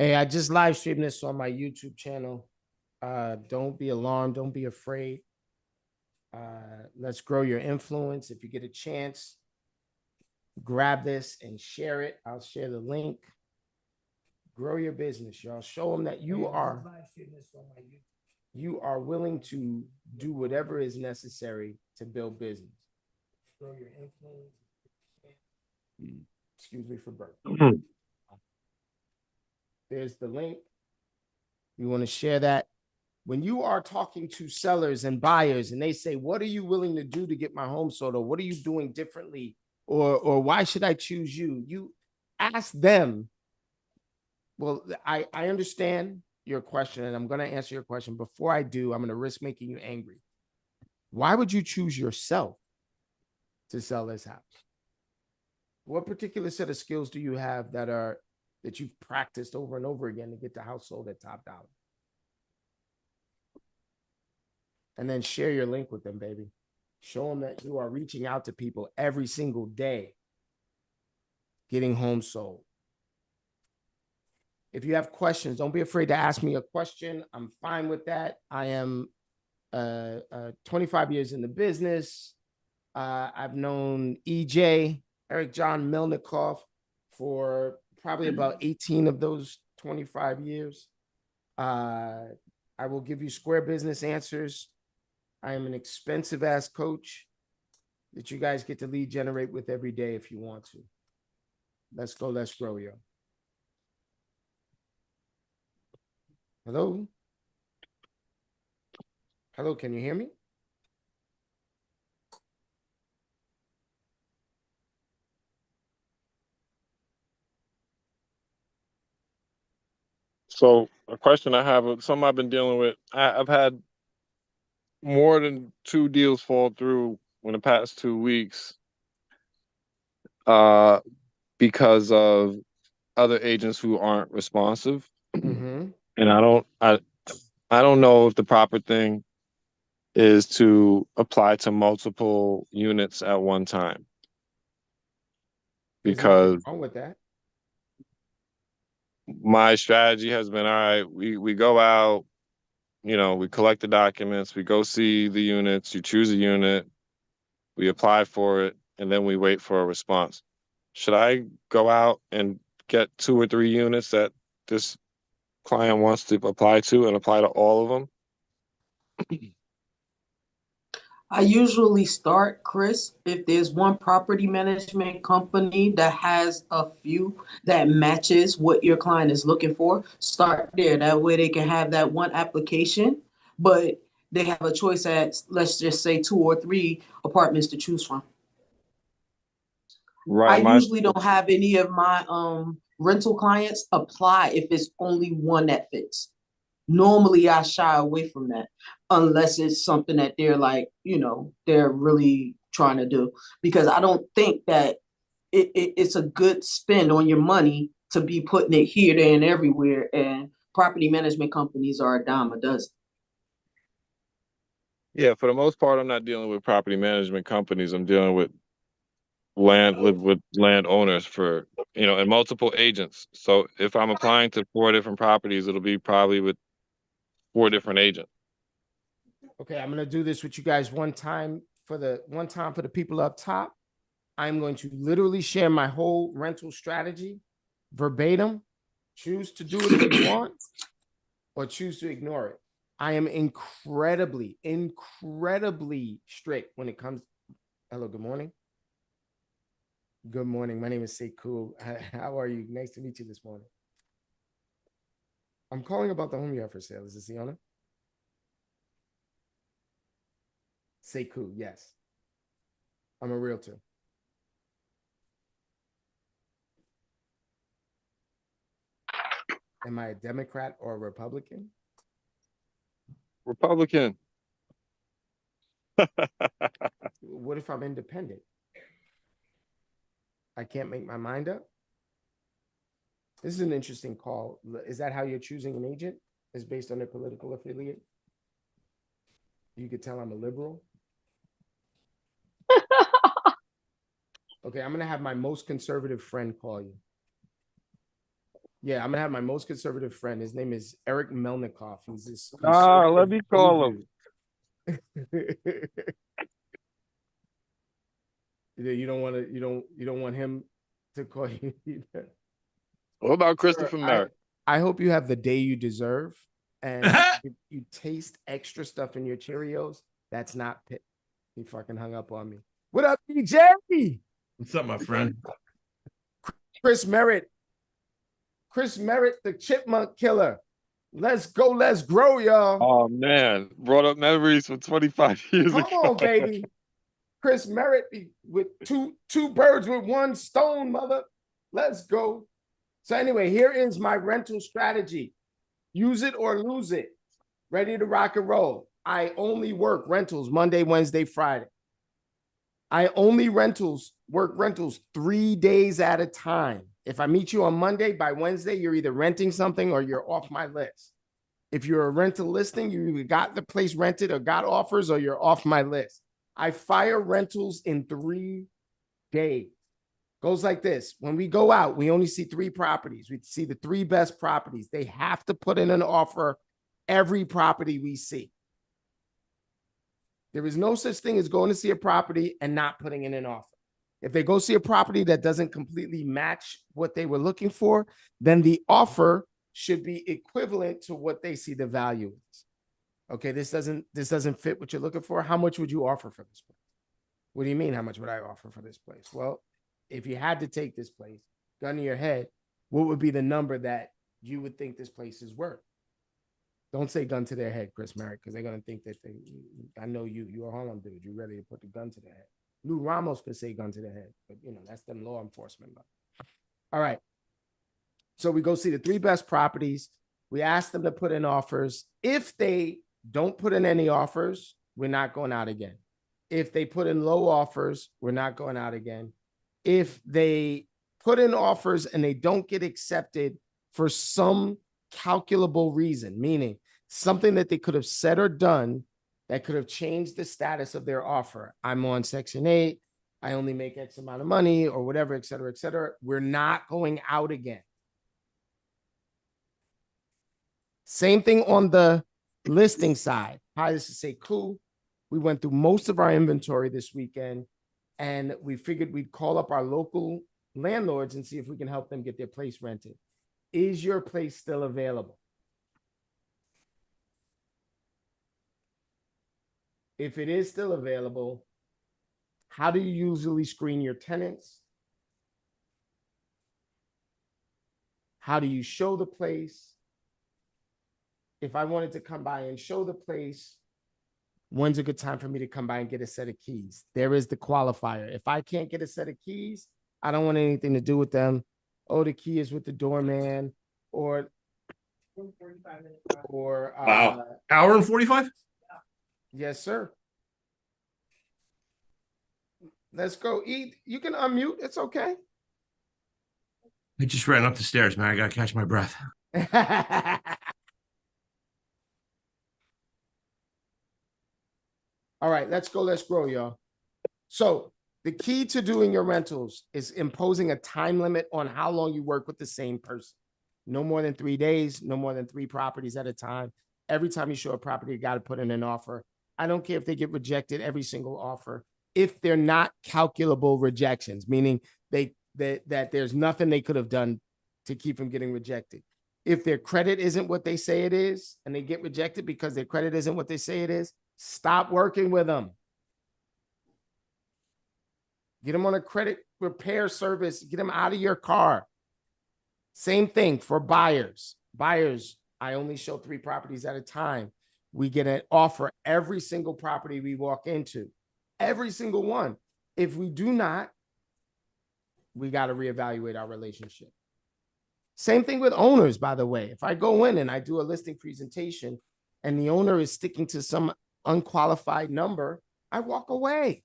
Hey, I just live streamed this on my YouTube channel. Don't be alarmed. Don't be afraid. Let's grow your influence. If you get a chance, grab this and share it. I'll share the link. Grow your business, y'all. Show them that you are willing to do whatever is necessary to build business. Grow your influence. Excuse me for burping. There's the link. You want to share that. When you are talking to sellers and buyers and they say, what are you willing to do to get my home sold? Or what are you doing differently? Or why should I choose you? You ask them. Well, I understand your question and I'm going to answer your question. Before I do, I'm going to risk making you angry. Why would you choose yourself to sell this house? What particular set of skills do you have that you've practiced over and over again to get the house sold at top dollar? And then share your link with them, baby. Show them that you are reaching out to people every single day, getting home sold. If you have questions, don't be afraid to ask me a question. I'm fine with that. I am 25 years in the business. I've known EJ, Eric John Melnikoff, for probably about 18 of those 25 years. I will give you square business answers. I am an expensive ass coach that you guys get to lead generate with every day if you want to. Let's go. Let's grow, yo. Hello? Hello, can you hear me? So a question I have, something I've been dealing with, I've had more than 2 deals fall through in the past 2 weeks because of other agents who aren't responsive. Mm-hmm. And I don't know if the proper thing is to apply to multiple units at one time. Because wrong with that. My strategy has been, all right, we go out, we collect the documents, we go see the units, you choose a unit, we apply for it, and then we wait for a response. Should I go out and get 2 or 3 units that this client wants to apply to and apply to all of them? I usually start, Chris, if there's one property management company that has a few that matches what your client is looking for, start there. That way they can have that one application, but they have a choice at, let's just say, 2 or 3 apartments to choose from. Right. I usually don't have any of my rental clients apply if it's only one that fits. Normally I shy away from that unless it's something that they're like, they're really trying to do, because I don't think that it's a good spend on your money to be putting it here, there, and everywhere. And property management companies are a dime a dozen. Yeah, for the most part, I'm not dealing with property management companies. I'm dealing with landowners and multiple agents. So if I'm applying to 4 different properties, it'll be probably with 4 different agents. Okay, I'm gonna do this with you guys one time for the people up top. I'm going to literally share my whole rental strategy verbatim. Choose to do it if you want, or choose to ignore it. I am incredibly strict when it comes. Hello, good morning. Good morning. My name is Sekou. How are you? Nice to meet you this morning. I'm calling about the home you have for sale. Is this the owner? Sekou, yes. I'm a realtor. Am I a Democrat or a Republican? Republican. What if I'm independent? I can't make my mind up? This is an interesting call. Is that how you're choosing an agent? Is based on their political affiliate? You could tell I'm a liberal. Okay, I'm going to have my most conservative friend call you. Yeah, I'm gonna have my most conservative friend. His name is Eric Melnikoff. He's this Let me call him. You don't want to. You don't want him to call you. What about Sir, Christopher Merritt? I hope you have the day you deserve, and you taste extra stuff in your Cheerios. That's not pit. He fucking hung up on me. What up, DJ? What's up, my friend? Chris Merritt. Chris Merritt, the chipmunk killer. Let's go, let's grow, y'all. Oh man, brought up memories from 25 years Come ago. on, baby. Chris Merritt with two birds with one stone, mother. Let's go. So anyway, here is my rental strategy. Use it or lose it. Ready to rock and roll. I only work rentals Monday, Wednesday, Friday. I only work rentals 3 days at a time. If I meet you on Monday, by Wednesday, you're either renting something or you're off my list. If you're a rental listing, you either got the place rented or got offers or you're off my list. I fire rentals in 3 days. Goes like this. When we go out, we only see 3 properties. We see the 3 best properties. They have to put in an offer every property we see. There is no such thing as going to see a property and not putting in an offer. If they go see a property that doesn't completely match what they were looking for, then the offer should be equivalent to what they see the value is. Okay, this doesn't fit what you're looking for. How much would you offer for this place? What do you mean, how much would I offer for this place? Well, if you had to take this place, gun to your head, what would be the number that you would think this place is worth? Don't say gun to their head, Chris Merritt, because they're going to think that I know you're a Harlem dude. You're ready to put the gun to their head. Lou Ramos could say gun to their head, but that's them law enforcement. All right. So we go see the 3 best properties. We ask them to put in offers. If they don't put in any offers, we're not going out again. If they put in low offers, we're not going out again. If they put in offers and they don't get accepted for some calculable reason, meaning something that they could have said or done that could have changed the status of their offer. I'm on Section 8. I only make X amount of money or whatever, et cetera, et cetera. We're not going out again. Same thing on the listing side. Hi, this is Sekou. We went through most of our inventory this weekend, and we figured we'd call up our local landlords and see if we can help them get their place rented. Is your place still available? If it is still available, how do you usually screen your tenants? How do you show the place? If I wanted to come by and show the place, when's a good time for me to come by and get a set of keys? There is the qualifier. If I can't get a set of keys, I don't want anything to do with them. Oh, the key is with the doorman, or Wow. Hour and 45? Yes, sir. Let's go eat. You can unmute. It's okay. I just ran up the stairs, man. I gotta catch my breath. All right, let's go. Let's grow, y'all. So the key to doing your rentals is imposing a time limit on how long you work with the same person. No more than 3 days, no more than 3 properties at a time. Every time you show a property, you got to put in an offer. I don't care if they get rejected every single offer. If they're not calculable rejections, meaning that there's nothing they could have done to keep from getting rejected. If their credit isn't what they say it is, and they get rejected because their credit isn't what they say it is, stop working with them. Get them on a credit repair service. Get them out of your car. Same thing for buyers. Buyers, I only show 3 properties at a time. We get an offer every single property we walk into. Every single one. If we do not, we got to reevaluate our relationship. Same thing with owners, by the way. If I go in and I do a listing presentation and the owner is sticking to some unqualified number, I walk away.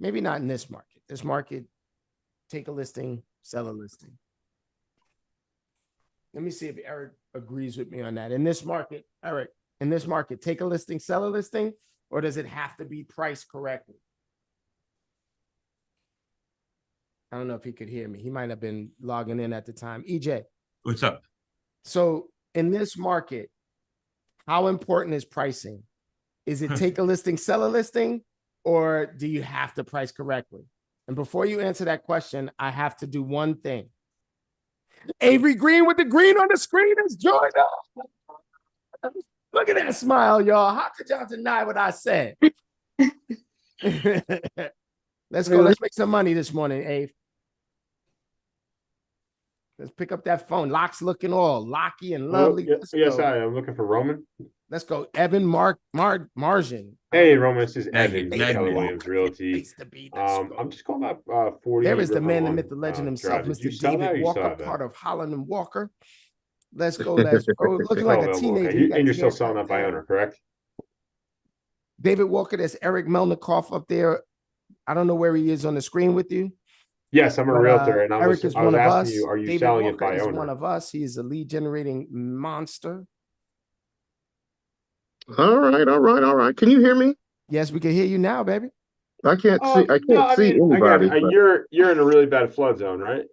Maybe not in this market. This market, take a listing, sell a listing. Let me see if Eric agrees with me on that. In this market, Eric, in this market, take a listing, sell a listing, or does it have to be priced correctly? I don't know if he could hear me. He might have been logging in at the time. EJ, What's up? So in this market, how important is pricing? Is it take a listing, sell a listing, or do you have to price correctly? And before you answer that question, I have to do one thing. Avery Green with the green on the screen has joined us. Look at that smile, y'all. How could y'all deny what I said? Let's go. Let's make some money this morning, Abe. Let's pick up that phone. Locks looking all locky and lovely. Yes, I'm looking for Roman. Let's go. Evan Margin. Hey, Roman, this is Megan, Evan, Megan. Keller Williams Realty. I'm just calling about 40. There is the man, the Riverlawn, myth, the legend himself, Drive. Did you Mr. sell that or David you Walker, still have that? part of Holland and Walker. Let's go. Let's go. Looking like a teenager. Okay. And you're still selling that by owner, correct? David Walker, there's Eric Melnikoff up there. I don't know where he is on the screen with you. Yes, I'm a realtor, and Eric is I one was of asking us. you, are you David selling Walker it by is owner? one of us. He is a lead generating monster. All right. Can you hear me? Yes, we can hear you now, baby. I can't see. I can't see anybody. Again, but you're in a really bad flood zone, right?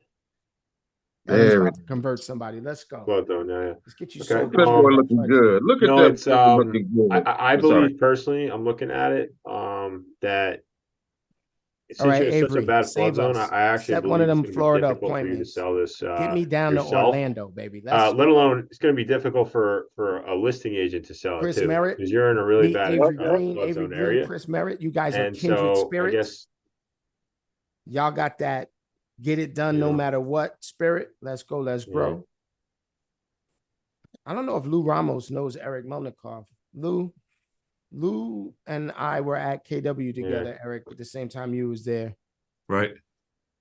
Evan's there we about to convert somebody. Let's go. Flood zone, yeah. Let's get you Okay. sold. That boy looking good. Look at No, that. it's brother looking good. I I'm sorry. believe personally, I'm looking at it, that All right, since you're in such a Avery, bad flood save zone, us. I actually Set one believe of it's them going to be Florida difficult for you to appointments. sell this Get me down to yourself. Orlando, baby. That's Let alone it's going to be difficult for a listing agent to sell Chris it too, Merritt. because you're in a really Me, bad Avery flood Green, zone area. Chris Merritt. You guys are And kindred so I spirits. guess Y'all got that get it done no matter what spirit. Let's go. Let's grow. I don't know if Lou Ramos knows Eric Melnikoff. Lou and I were at KW together, Eric, at the same time you was there. Right.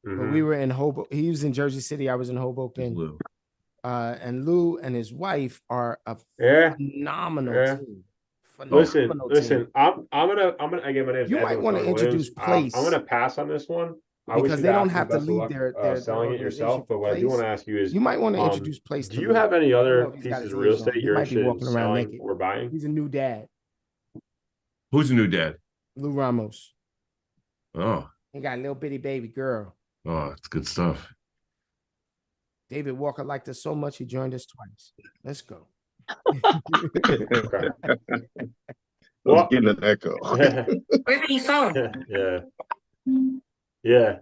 But we were in Hoboken. He was in Jersey City. I was in Hoboken. Lou. And Lou and his wife are a phenomenal team. Listen. I'm gonna again. My name is You Evan might want to introduce Place. I'm gonna pass on this one. Because they don't have to lead their selling it yourself. But what I do want to ask you is, you might want to introduce Place. Do you have any other he's got pieces his of real ears on. estate He you're might be interested in walking around selling naked. or buying? He's a new dad. Who's the new dad? Lou Ramos. Oh, He got a little bitty baby girl. oh, it's good stuff. David Walker liked us so much he joined us twice. Let's go. Okay. Well, getting an echo. Where's your phone? Yeah.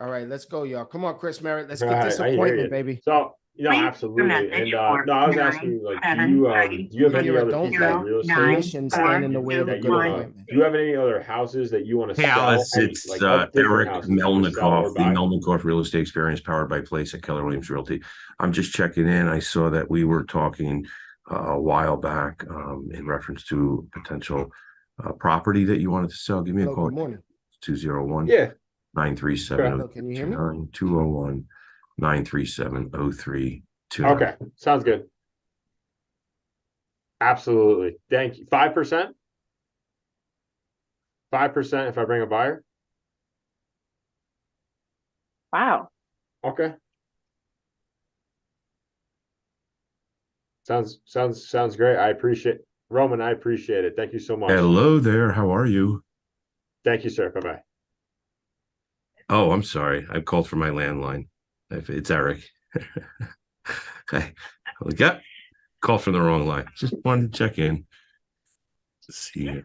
All right, let's go, y'all. Come on, Chris Merritt. Let's get Right, this I hear appointment, you. baby. So, absolutely. And no, I was asking you, like, do you have any Kira, other don't pieces of let real estate permission stand in the way of a that good you wanna, appointment. do you have any other houses that you want to Hey, sell? Alice, it's different Eric houses you wanna sell or Melnikoff, the buy? Melnikoff Real Estate Experience powered by Place at Keller Williams Realty. I'm just checking in. I saw that we were talking a while back in reference to potential property that you wanted to sell. Give me a Hello, call. good morning. 201 Yeah. 937 Hello, can you hear me? 201 937 0329. Okay, sounds good. Absolutely. Thank you. 5%? 5% if I bring a buyer? Wow. Okay. Sounds great. I appreciate Roman, I appreciate it. Thank you so much. Hello there. How are you? Thank you, sir. Bye-bye. Oh, I'm sorry. I called for my landline. It's Eric. Okay. Yep. Call from the wrong line. Just wanted to check in. Let's see. Let's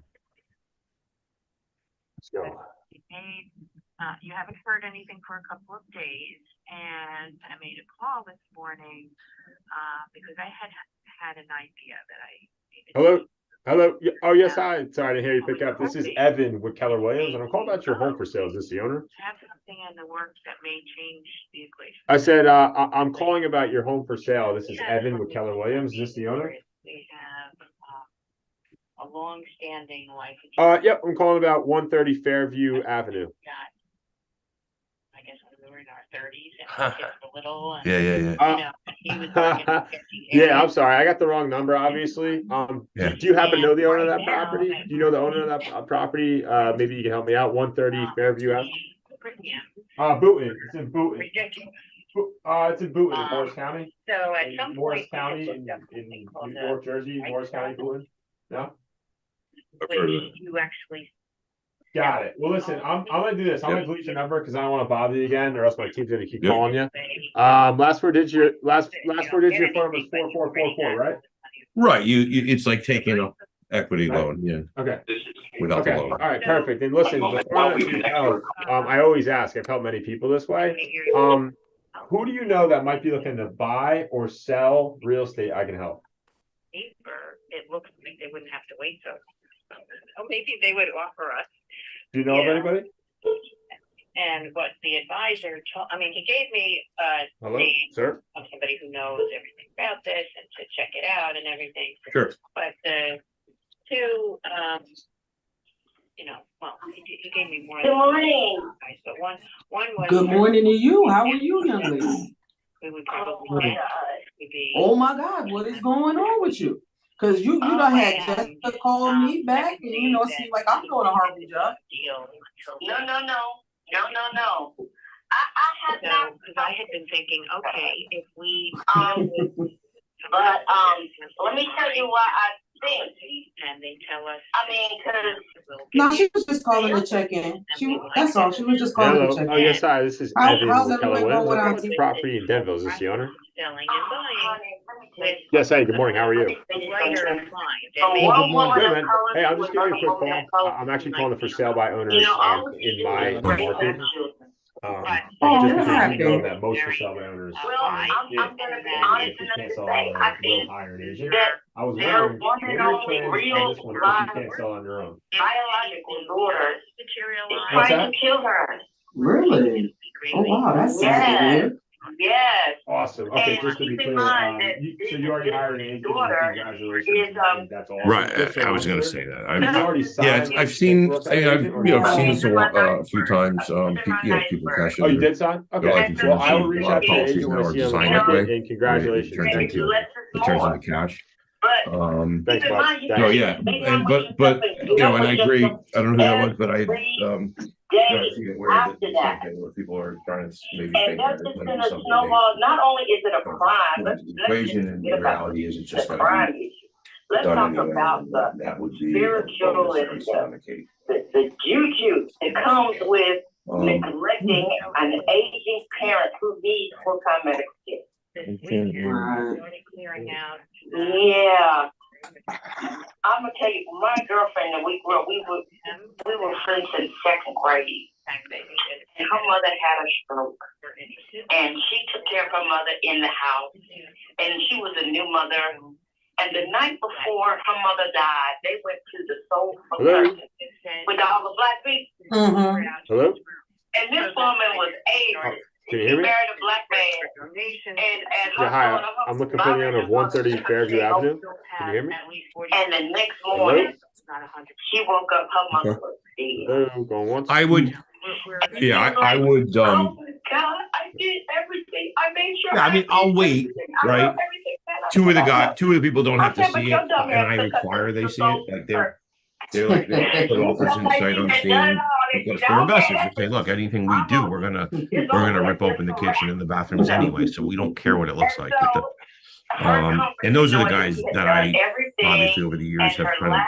go. You haven't heard anything for a couple of days, and I made a call this morning because I had an idea that I needed. Hello. Oh, yes, hi. Sorry to hear you pick up. This is Evan with Keller Williams, and I'm calling about your home for sale. Is this the owner? Have something in the works that may change the equation. I said, I'm calling about your home for sale. This is Evan with Keller Williams. Is this the owner? We have a long-standing life insurance. Yep. I'm calling about 130 Fairview Avenue. I guess when we were in our 30s and kids were little. And, Yeah. you know, he was working in 50 Yeah, I'm sorry. I got the wrong number, obviously. Yeah. Do you happen to know the owner of that Right now, property? Do you know the owner of that property? Maybe you can help me out. 130 Fairview Avenue. Booton. It's in Booton. Ridiculous. It's in Booton, in Morris County. So at some Morris point, we County just in looked up something called North Jersey, Morris County, Booton. No? which you actually Got it. Well, listen, I'm gonna do this. I'm gonna delete your number because I don't want to bother you again, or else my team's gonna keep Yep. calling you. Last four digits your phone was 4444, right? Right. It's like taking an equity loan. Yeah. Okay. Without Okay. the All loan. right. Perfect. And listen, before I let you go, I always ask. I've helped many people this way. Who do you know that might be looking to buy or sell real estate? I can help. It looks like they wouldn't have to wait so. Or maybe they would offer us. Do you know of anybody? And what the advisor told, I mean, he gave me Hello, name sir. of somebody who knows everything about this and to check it out and everything. Sure. But the two, well, he gave me more. Good morning. But one was. Good morning to you. How are you, young lady? We would probably be. Oh my God, what is going on with you? Because you done had Jessica call me back and seem like I'm doing a horrible job. No. I had not, because I had been thinking, okay, if we but let me tell you why I think, and they tell us. I mean, because No, she was just calling to check in. That's all. She was just calling to Hello. check in. Oh yes, hi. This is How's Evan with everyone Keller going Williams. out? What property in Denville? Is this the owner? Selling and buying. Yes. Hey. Good morning. How are you? Later in line. Good, man. Hey, I'm just giving you a quick call. I'm actually calling it for sale by owners in my market. Just because you know that most for sale by owners, I'm gonna be honest if you can't sell on their own, will hire an agent. I was wondering, what are your plans on this one if you can't sell on your own? biological daughter What's trying that? to kill her. Really? Oh wow, that's sad to hear. Yes. Awesome. Okay, And just to be keep in clear, mind that so you already hired an agent. daughter Congratulations. is, and that's awesome. Right. Just so I was I'm going to clear, say that. You've already Yeah, signed I've seen. with I that mean, agent, or I've seen this a few times. People cash in. Oh, you did sign? Their Okay. life Well, I will insurance. reach A lot out of to the policies agent now when I are see you on the designed that market, way. and congratulations. It turns into cash. Thanks, Bob. No, yeah, and but and I agree. I don't know who that was, but I aware that the same thing where people are trying to maybe think that it's going to be something not only is it a crime, the equation and the reality is it's just the going to crime be issue. Let's done talk anyway. about That would be spiritual and the juju that comes with neglecting an aging parent who needs full-time medical care. Right. Yeah. I'm gonna tell you, my girlfriend and we were friends in second grade. And her mother had a stroke. And she took care of her mother in the house. And she was a new mother. And the night before her mother died, they went to the soul procession with all the black people. Mm-hmm. Hello? And this woman was 80. Can you She hear me? married a black man. And Yeah, hi. I'm looking for the owner of 130 Fairview Avenue. Can you hear me? And the next morning, she woke up, her mother was dead. Hello, going once. I would. Yeah, I would. Oh my God, I did everything. I made sure. Yeah, I mean, I'll wait, right? Two of the people don't have to see it, and I require they see it. Like they're like they put offers in sight unseen because they're investors. They say, look, anything we do, we're gonna rip open the kitchen and the bathrooms anyway, so we don't care what it looks like. And those are the guys that I obviously over the years have kind of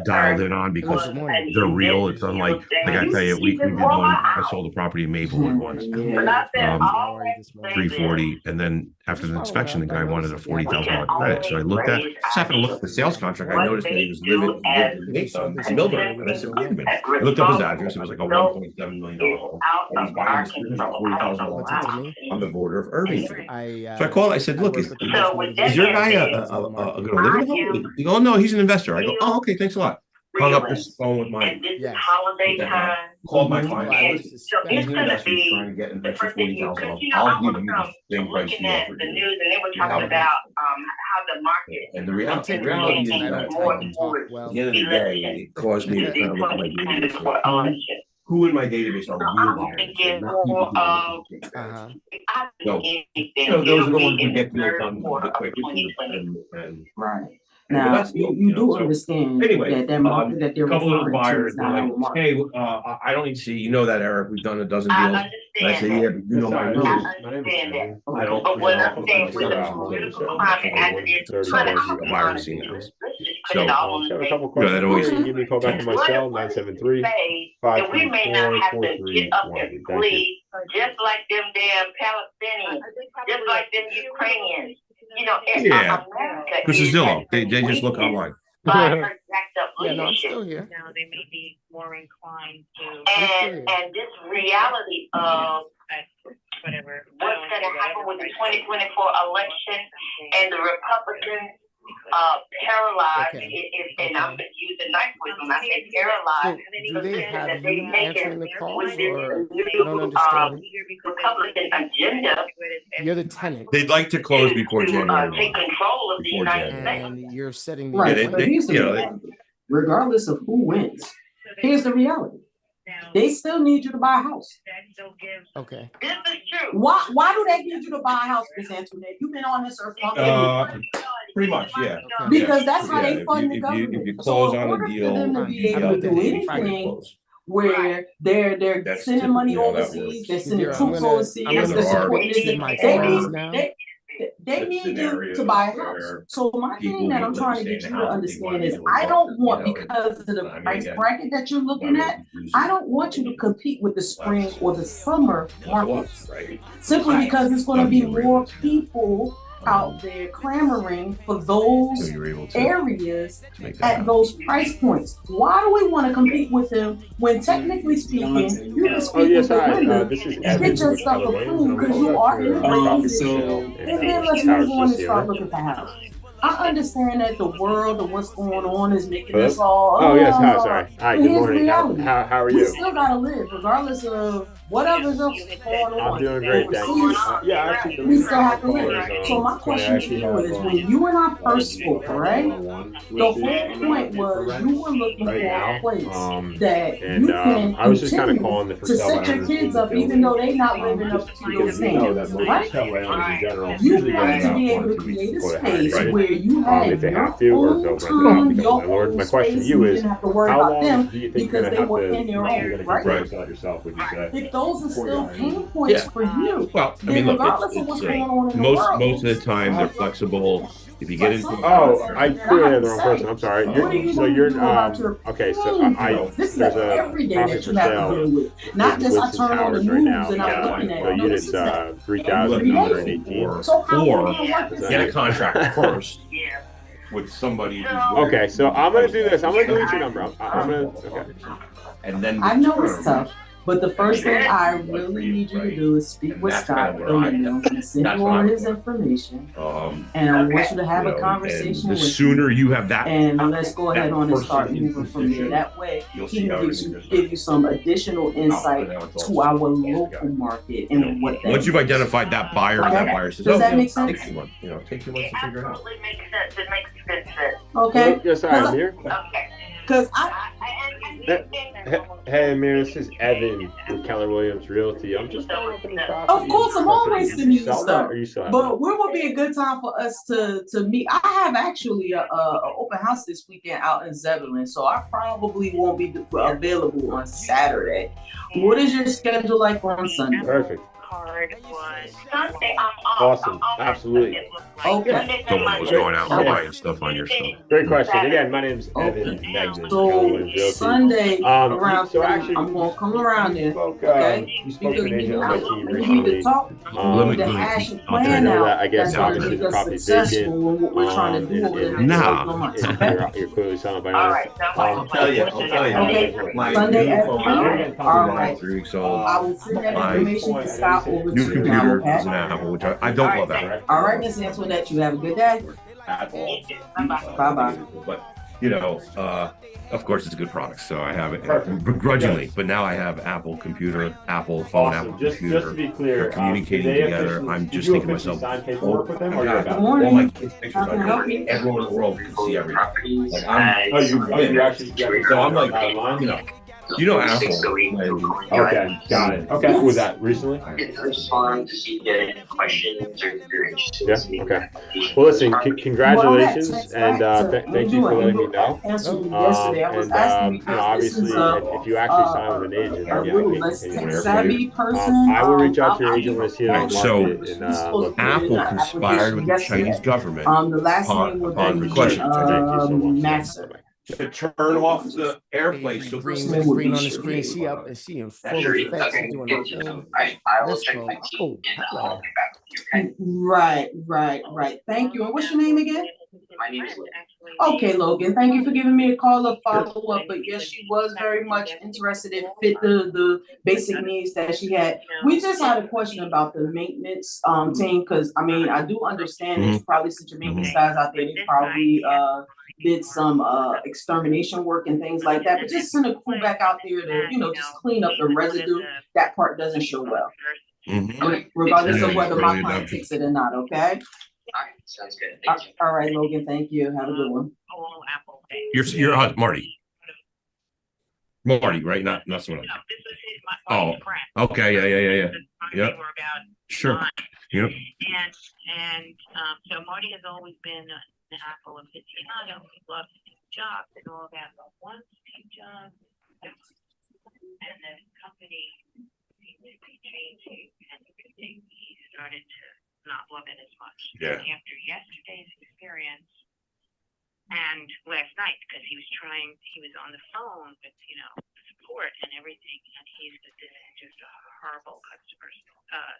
dialed in on because they're real. It's unlike, like I tell you, we did one. I sold a property in Maplewood once, 340, and then after the inspection, the guy wanted a $40,000 credit. So I looked at, just happened to look at the sales contract. I noticed that he was living in Millburn, and I said, wait a minute. I looked up his address. It was like a $1.7 million home. And he's buying this $40,000 house on the border of Irvington. So I called. I said, look, is your guy going to live in the home? You go, oh, no, he's an investor. I go, oh, okay, thanks a lot. Hung up this phone with mine. Called my client. He's an investor trying to get an extra $40,000. I'll give you the same price he offered the you. news, and they were talking about how the market. And the reality is that at the end of the day, it caused me to kind of look at my database. Who in my database are real buyers? And not people who so, those are the ones who get deals done quick. And Right. Now, that's cool, you do so understand anyway, that market that they're a couple of referring to buyers is were not our like, market. hey, I don't need to see, you know that, Eric, we've done a dozen I deals. And I said, understand yeah, that. but you know my Sorry, rules. my name is understand that. Evan. I don't. But what present I'm offers saying unless with I the have some political sort of climate as it is, 30 but days, I'm you buyer honest. seen house. Let's just put So, it all on So I the have a couple table. questions. that always You can give me a call back on my cell, What is it 973 say that we may not have to get up and 534 Thank you. flee just like them damn Palestinians, just like them Ukrainians. You know, Yeah. America This is is Zillow. at They just look weakness online. by her jacked up Yeah, no, I'm leadership. still here. Now they may be more inclined to And this reality of whatever. what's going to happen with the 2024 election and the Republicans paralyzed, and I'm using nice words when I say So paralyzed, do they position have that they've you taken answering the with calls, this or I new don't understand? Republican agenda You're the tenant, They'd like to close before to January take 1. control of the Before United January. States. and you're setting the Right, they- but here's the you know, reality. Regardless of who wins, here's the reality. They still need you to buy a house. Okay. This is true. Why do they need you to buy a house, Miss Antoinette? You've been on this earth longer. Pretty much, yeah. Because that's how Yeah, they if fund you- the if government. you So close in on a order for deal, them to Fine. be I able to get do that. anything where they're That's sending money typically how that overseas, works. they're sending Yadira, troops overseas, I'm they're gonna supporting switch this. to my They phones need now. they need you to buy a house. So my thing that I'm trying to get you to understand is I don't want, because of the price bracket that you're looking at, I don't want you to compete with the spring or the summer markets. Simply because it's gonna be more people out there clamoring for those areas at those price points. Why do we want to compete with them when technically speaking, you can speak with the lender This is and Evan get your with stuff Keller approved Williams, because you are in a great position. and And then let's move on and start looking for houses. I understand that the world of what's going on is making us all. Oh yes, hi, sorry. Hi, good Here's morning. reality. How are We you? still gotta live, regardless of whatever else is going on. I'm doing great, thank you. overseas. Yeah, actually, the We reason still I have to called live. is, So my I question to actually you have, is, when you and I first spoke, right? The whole point was you were looking for right a now, place that and you can I was just kind of continue calling the for to sale set your owners kids in the up, even building. though they not living up Just to your because we know that standards, most right? sale owners in general You usually want rent to out be able 1 or to 2 weeks create a before they have space to, where you have if they your have to, or own they'll rent it out time, because your of the landlord. own My question space, to you and you is, didn't have to worry how about long them do you think because you're they gonna have were to, in their you're own, gonna right? continue to sell it yourself, would you say? If those are Before still you pain points for you, Well, I then mean, look, regardless of what's going on in the world, most of the time they're flexible. If you get into Oh, I clearly have the wrong say, person. I'm sorry. what are you So gonna you're do about your okay. So pain? This is there's an a everyday property that for you have to sale deal with. Not in just I Winston turn on the Towers right now. news and I'm looking at The it. No, this unit's is that 3,918. So how Or are we gonna work this get a out? contract first with somebody. Okay, so I'm gonna do this. I'm gonna delete your number. I'm gonna. Okay. And then I know it's tough, but the first thing I really need you to do is speak with Scott. I'm gonna send you all his information, and I want you to have a conversation the with sooner him. you have that, And let's go ahead on and start person in moving from there. position, That way, you'll he see can how everything give you some additional insight to our local market and what that once you've is. identified that buyer, and that Okay. buyer says, Does that "Oh, make sense? take 2 months, take 2 months It to figure it out." absolutely makes sense. It makes good sense. Okay? Yes, hi, Amir. Okay. Because Hey, Amir. This is Evan with Keller Williams Realty. I'm just following up on the property. of course, I'm always sending you Sell that, stuff. or you still have But when would be a good time for us to meet? I have actually a open house this weekend out in Zebulon, so I probably won't be available on Saturday. What is your schedule like on Sunday? Perfect. Card was Sunday, I'm off. Awesome. I'm off. Absolutely. Okay. Someone was going out and buying stuff on your stuff. Great question. Again, my name's Okay. Evan Megnan. Keller So Williams Realty. Sunday around so 3, actually, I'm gonna come around there. spoke, Okay. you spoke to Because an we agent need on my to team we need recently. to talk. Let me We need to go. hash and I'll tell plan you out. that, I guess, That's gonna obviously make the us property's successful vacant, in what we're trying to do over the next Nah. couple of months. and Okay. you're clearly selling by All owner. right. Now, I'll tell you. Okay. My Sunday new at phone 3. is All right. 3 weeks old. I will send that My information to Scott over new to you now, computer is okay? an Apple, which I don't love that. All right, Miss Antoinette, you have a good day. At all. Bye-bye. But of course, it's a good product, so I have it begrudgingly. But now I have Apple computer, Apple phone, Awesome. Apple Just computer. to be clear, We're communicating they together. officially- I'm did just you thinking to officially myself, sign paperwork with them, or you're God, about to? all my kids' pictures How can I help on you? everyone in the world can see everything. Like Oh, you actually so I'm like, online? You know Apple. Okay, got it. Okay, was that recently? Yeah. Okay. Well, listen. Congratulations, and thank you for letting me know. Yesterday, I was asking You know, because this is obviously, if you actually sign with an agent, a then yeah, we real may less continue tech to work with you. savvy person. I will reach out to your I'll agent give when I her see it a on Right, the so market, and She's supposed look to put forward in Apple an to conspired application with the yesterday. Chinese government The last name would upon be request. Thank you so much. Master. Bye-bye. To turn off the airplane. So Green Name would be on the Sheree. screen. She up and she in full effect. She doing her thing. Let's go. Oh, hello. Right. Thank you. And what's your name again? My name is Logan. Okay, Logan. Thank you for giving me a call of follow up. But yes, she was very much interested. It fit the basic needs that she had. We just had a question about the maintenance team, because I mean I do understand that you probably sent your maintenance guys out there. They probably did some extermination work and things like that. But just send a crew back out there to, just clean up the residue. That part doesn't show well. Regardless of whether my client takes it or not, okay? Sounds good. All right, Logan, thank you. Have a good one. You're Marty. Marty, right? Not someone else. Oh, okay. Yeah. Yep. Sure. Yep. And so Marty has always been an Apple aficionado. He loves Steve Jobs and all that. But once Steve Jobs and the company seemed to be changing and everything, he started to not love it as much. Yeah. And after yesterday's experience and last night, because he was on the phone with, support and everything, and he said this is just a horrible customer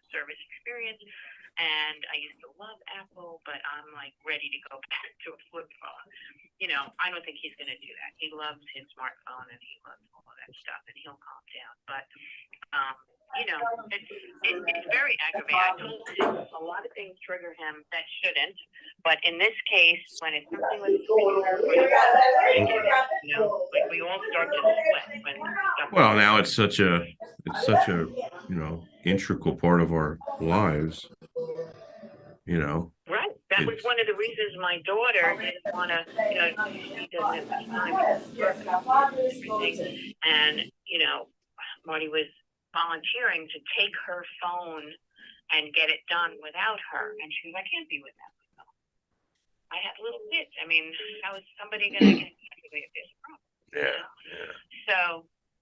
service experience. And I used to love Apple, but I'm like ready to go back to a flip phone. I don't think he's going to do that. He loves his smartphone and he loves all of that stuff, and he'll calm down. But it's very aggravating. I told him a lot of things trigger him that shouldn't, but in this case, when it's something with like we all start to sweat when stuff. Well, now it's such a integral part of our lives. Right. That was one of the reasons my daughter didn't want to, she doesn't have much time and everything. And, Marty was volunteering to take her phone and get it done without her. And she was, I can't be with that. I have little kids. I mean, how is somebody going to get if there's a problem? Yeah.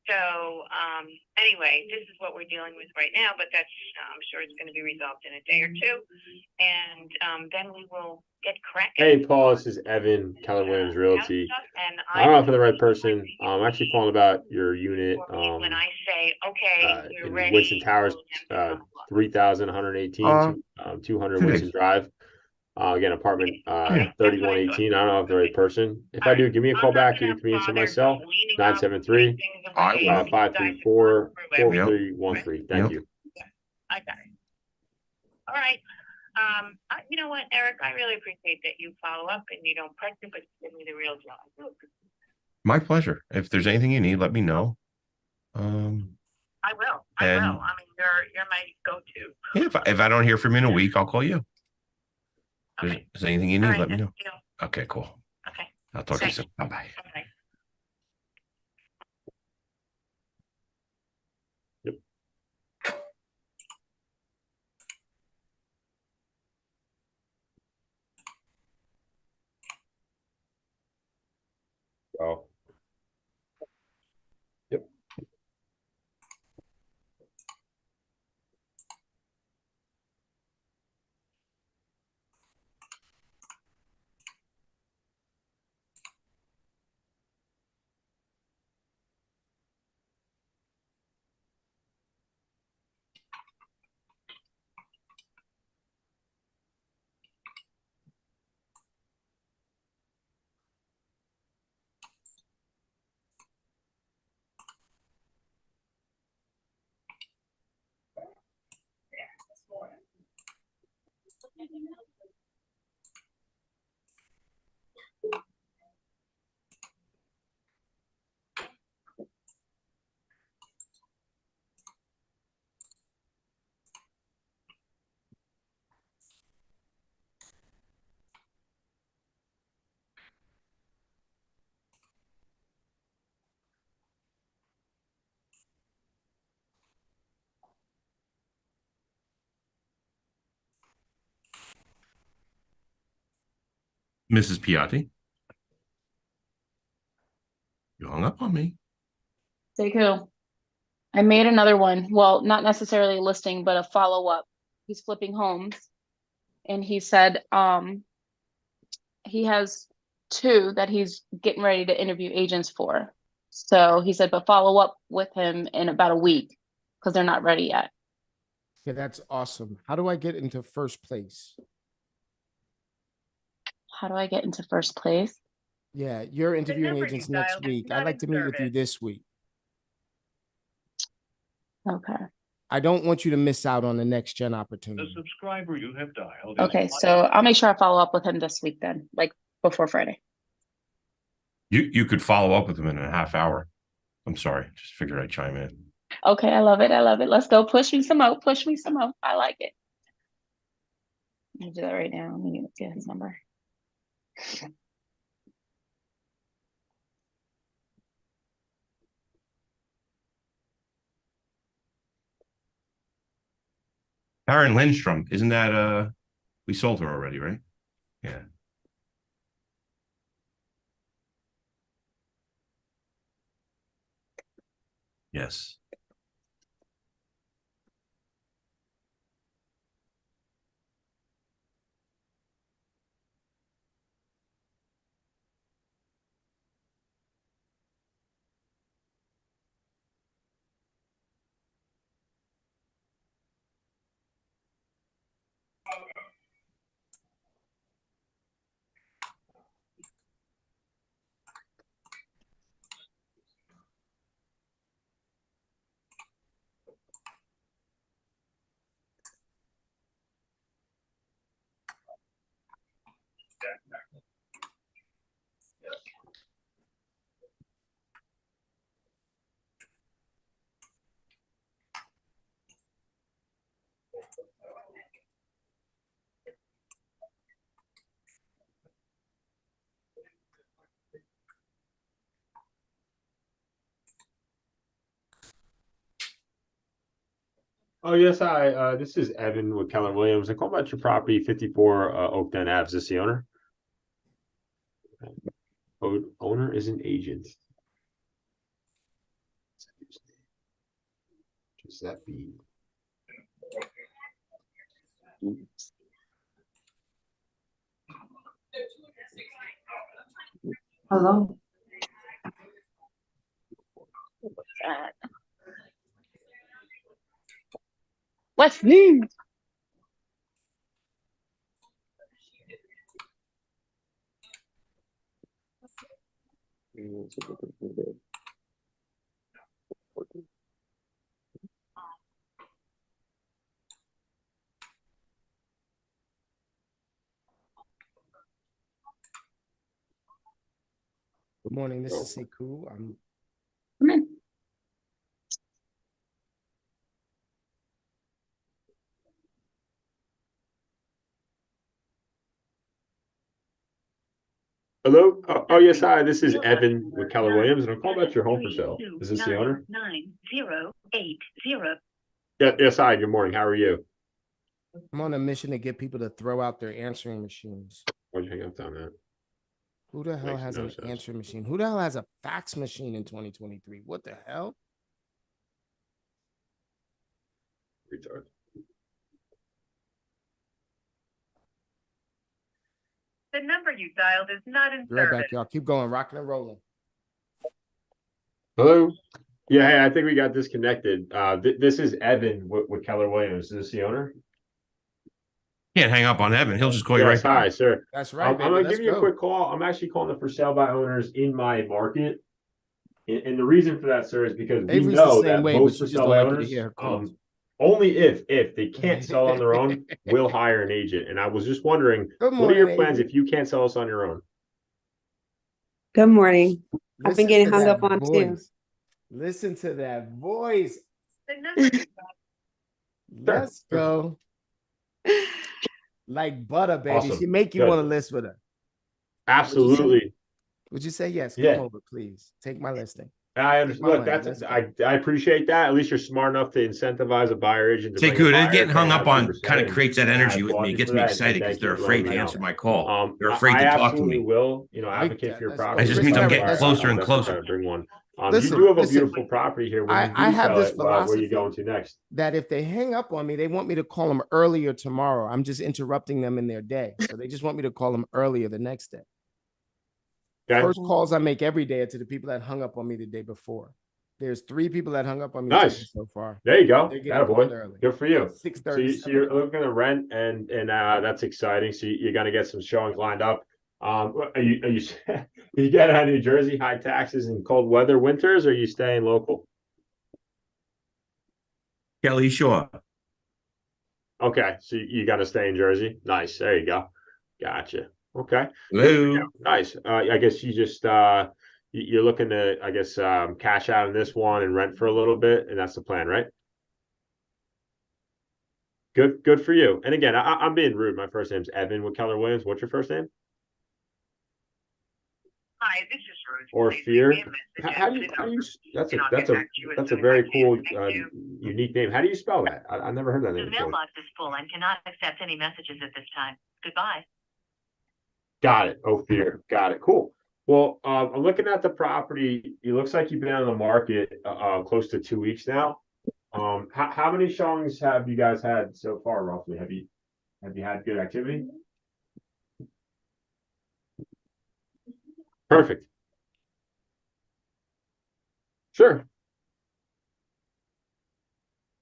So anyway, this is what we're dealing with right now, but that's, I'm sure it's going to be resolved in a day or two. And then we will get cracking. Hey, Paul, this is Evan, Keller Williams Realty. I don't know if I'm the right person. I'm actually calling about your unit. When I say, okay, you're in ready. Winston Towers, 3,118, 200 Winston Drive. Again, apartment 3118. I don't know if I'm the right person. If I do, give me a call back. You can answer my cell, 973 534 4313. Thank you. I got it. All right. You know what, Eric? I really appreciate that you follow up and you don't press it, but give me the real job. My pleasure. If there's anything you need, let me know. I will. I mean, you're my go-to. If I don't hear from you in a week, I'll call you. If Okay. there's anything you need, let me know. Deal. Okay, cool. Okay. I'll talk to you soon. Bye-bye. Okay. Oh. Yep. Mrs. Piatti. You hung up on me. Sekou, I made another one. Well, not necessarily a listing, but a follow-up. He's flipping homes. And he said he has 2 that he's getting ready to interview agents for. So he said, but follow up with him in about a week because they're not ready yet. Yeah, that's awesome. How do I get into first place? How do I get into first place? Yeah, you're interviewing agents next week. I'd like to meet with you this week. Okay. I don't want you to miss out on the next gen opportunity. The subscriber you have dialed. Okay, so I'll make sure I follow up with him this week then, like before Friday. You could follow up with him in a half hour. I'm sorry. Just figured I'd chime in. Okay, I love it. I love it. Let's go. Push me some out. Push me some out. I like it. I'll do that right now. Let me get his number. Karen Lindstrom, isn't that we sold her already, right? Yeah. Yes. Oh, yes, hi. This is Evan with Keller Williams. I call about your property, 54 Oak Den Ave. Is this the owner? Owner is an agent. Just that be. Hello. What's new? Good morning. This is Sekou. I'm Come in. Hello. Oh, yes, hi. This is Evan with Keller Williams, and I'm calling about your home for sale. Is this the owner? 9080. Yeah, yes, hi. Good morning. How are you? I'm on a mission to get people to throw out their answering machines. Why'd you hang up on that? Who the hell Makes has no an sense. answering machine? Who the hell has a fax machine in 2023? What the hell? Retard. The number you dialed is not in Be right service. back, y'all. Keep going, rocking and rolling. Hello. Yeah, hey, I think we got disconnected. This is Evan with Keller Williams. Is this the owner? Can't hang up on Evan. He'll just call you Yes, right back. hi, sir. That's right, I'm baby. gonna Let's give you a go. quick call. I'm actually calling the for sale by owners in my market. And the reason for that, sir, is because we Avery's the know same that way, most but for she just sale don't by like you to owners, hear her calls. only if they can't sell on their own, will hire an agent. And I was just wondering, Good what are your morning, plans Avery. if you can't sell us on your own? Good morning. I've Listen been getting to hung that up on too. voice. Listen to that voice. The number you Let's go. Like butter, baby. Awesome. She make you Good. want to list with her. Absolutely. Would you say yes? Yeah. Come over, please. Take my listing. I understand. Look, I appreciate that. At least you're smart enough to incentivize a buyer agent to bring a Sekou, they're buyer, getting hung paying up out on 2%, kind of and creates that I energy with applaud me. It you gets for me that, excited and because thank you they're for letting afraid me to know. answer my call. They're afraid I to talk to absolutely me. will, advocate for your let's go. property. It just If means I I'm have a getting buyer, closer I'll and definitely closer. try to bring one. Listen, You do have a listen, beautiful property here. When you I do have sell this it, where are you philosophy going to next? that if they hang up on me, they want me to call them earlier tomorrow. I'm just interrupting them in their day. So they just want me to call them earlier the next day. Okay. First calls I make every day are to the people that hung up on me the day before. There's 3 people that hung up on me today Nice. so far. There you go. They're getting called early. Good for you. 6:30. So you're looking to rent, and that's exciting. So you're gonna get some showings lined up. Are you you get out of New Jersey, high taxes and cold weather winters, or are you staying local? Kelly Shaw. Okay, so you got to stay in Jersey. Nice. There you go. Gotcha. Okay. Hello. Nice. I guess you just you're looking to, I guess, cash out in this one and rent for a little bit, and that's the plan, right? Good for you. And again, I'm being rude. My first name's Evan with Keller Williams. What's your first name? Hi, this is Ruth. Or Please Fear? leave me a message How do you that's a very cool, unique name. How do you spell that? I never heard that The name before. mailbox is full and cannot accept any messages at this time. Goodbye. Got it. Oh, Fear. Got it. Cool. Well, I'm looking at the property. It looks like you've been on the market close to 2 weeks now. How many showings have you guys had so far, roughly? Have you had good activity? Perfect. Sure.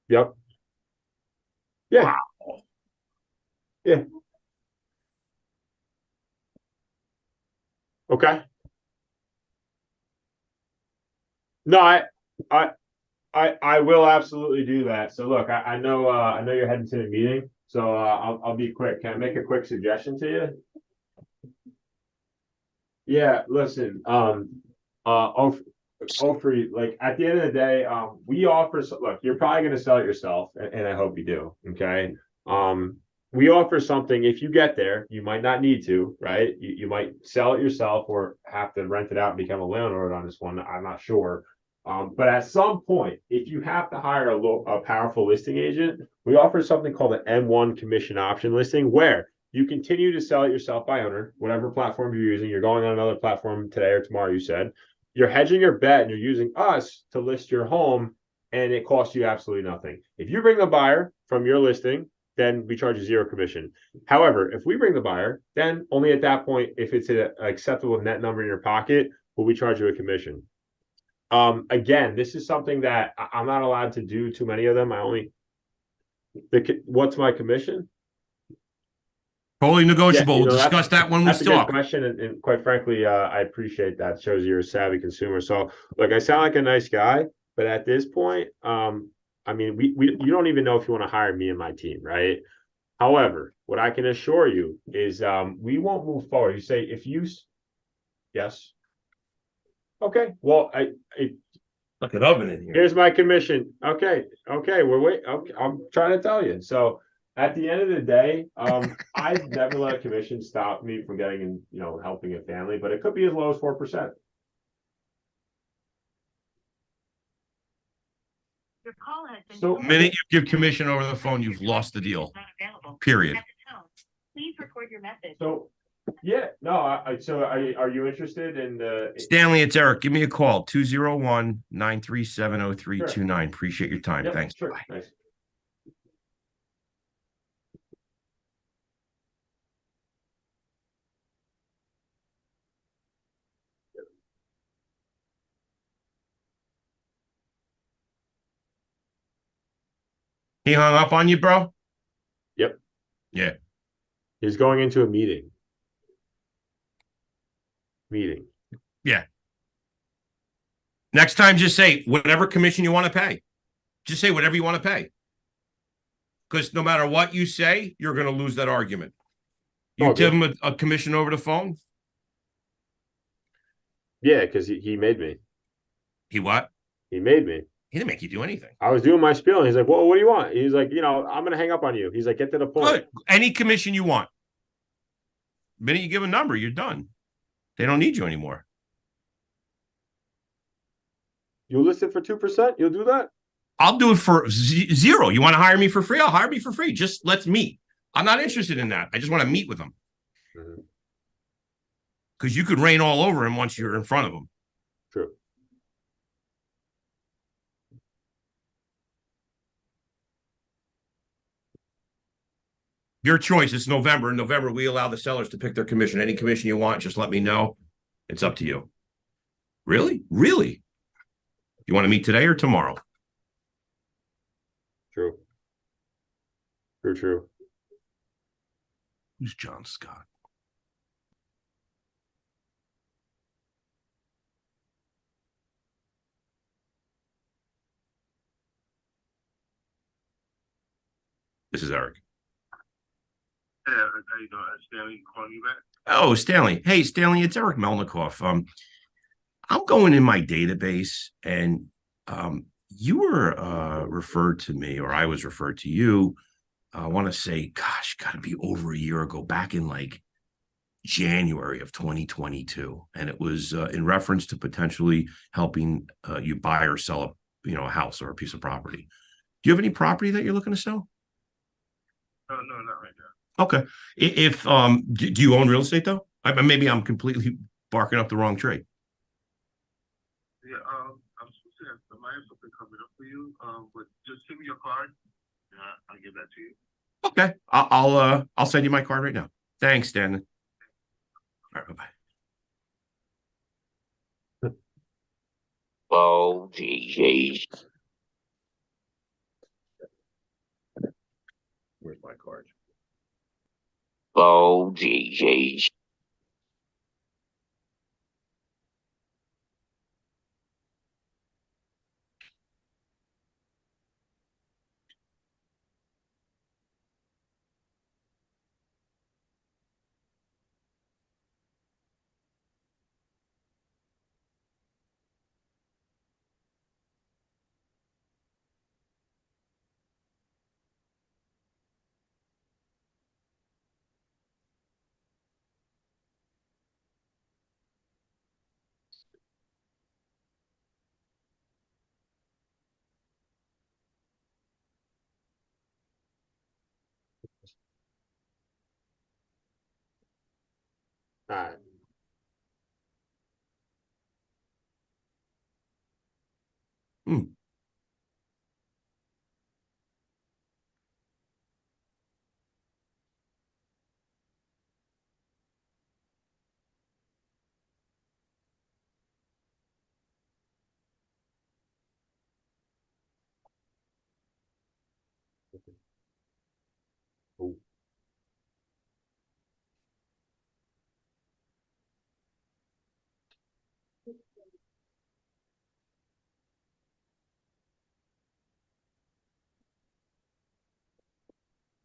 Yep. Yeah. Wow. Yeah. Okay. No, I will absolutely do that. So look, I know you're heading to the meeting, so I'll be quick. Can I make a quick suggestion to you? Yeah, listen, Ofri, like at the end of the day, we offer. Look, you're probably going to sell it yourself, and I hope you do. Okay. We offer something. If you get there, you might not need to, right? You might sell it yourself or have to rent it out and become a landlord on this one. I'm not sure. But at some point, if you have to hire a powerful listing agent, we offer something called an M1 commission option listing, where you continue to sell it yourself by owner, whatever platform you're using. You're going on another platform today or tomorrow, you said. You're hedging your bet and you're using us to list your home, and it costs you absolutely nothing. If you bring a buyer from your listing, then we charge you 0 commission. However, if we bring the buyer, then only at that point, if it's an acceptable net number in your pocket, will we charge you a commission. Again, this is something that I'm not allowed to do too many of them. What's my commission? Totally negotiable. We'll discuss that when we talk. That's a good talk. question, and quite frankly, I appreciate that. It shows you're a savvy consumer. So, look, I sound like a nice guy, but at this point, I mean, you don't even know if you want to hire me and my team, right? However, what I can assure you is, we won't move forward. You say yes. Okay. Well, Like an oven in here. Here's my commission. Okay, we're waiting. Okay, I'm trying to tell you. So at the end of the day, I've never let a commission stop me from getting in, helping a family, but it could be as low as 4%. Your call has been So The minute you give commission over the phone, you've lost the deal. Period. Please record your message. So yeah, no. Are you interested in the Stanley, it's Eric. Give me a call. 201-937-0329. Appreciate your time. Yep, Thanks. sure. Bye. Nice. He hung up on you, bro? Yep. Yeah. He's going into a meeting. Yeah. Next time, just say whatever commission you want to pay. Just say whatever you want to pay. Because no matter what you say, you're going to lose that argument. You give him a commission over the phone? Yeah, because he made me. He what? He made me. He didn't make you do anything. I was doing my spiel, and he's like, "Well, what do you want?" He's like, "I'm going to hang up on you." He's like, "Get to the point." Good. Any commission you want. The minute you give a number, you're done. They don't need you anymore. You'll list it for 2%? You'll do that? I'll do it for zero. You want to hire me for free? I'll hire me for free. Just let's meet. I'm not interested in that. I just want to meet with him. Because you could rain all over him once you're in front of him. True. Your choice. It's November. In November, we allow the sellers to pick their commission. Any commission you want, just let me know. It's up to you. Really? Really? You want to meet today or tomorrow? True. True. Who's John Scott? This is Eric. Hey, how you doing? Stanley calling you back. Oh, Stanley. Hey, Stanley, it's Eric Melnikoff. I'm going in my database, and you were referred to me, or I was referred to you. I want to say, gosh, got to be over a year ago, back in like January of 2022, and it was in reference to potentially helping you buy or sell a house or a piece of property. Do you have any property that you're looking to sell? No, not right now. Okay. If do you own real estate though? Maybe I'm completely barking up the wrong tree. Yeah, I'm supposed to have something coming up for you. But just give me your card, and I'll give that to you. Okay. I'll send you my card right now. Thanks, Stan. All right, bye-bye. Oh, geez. Where's my card? Oh, geez. All right. Ooh.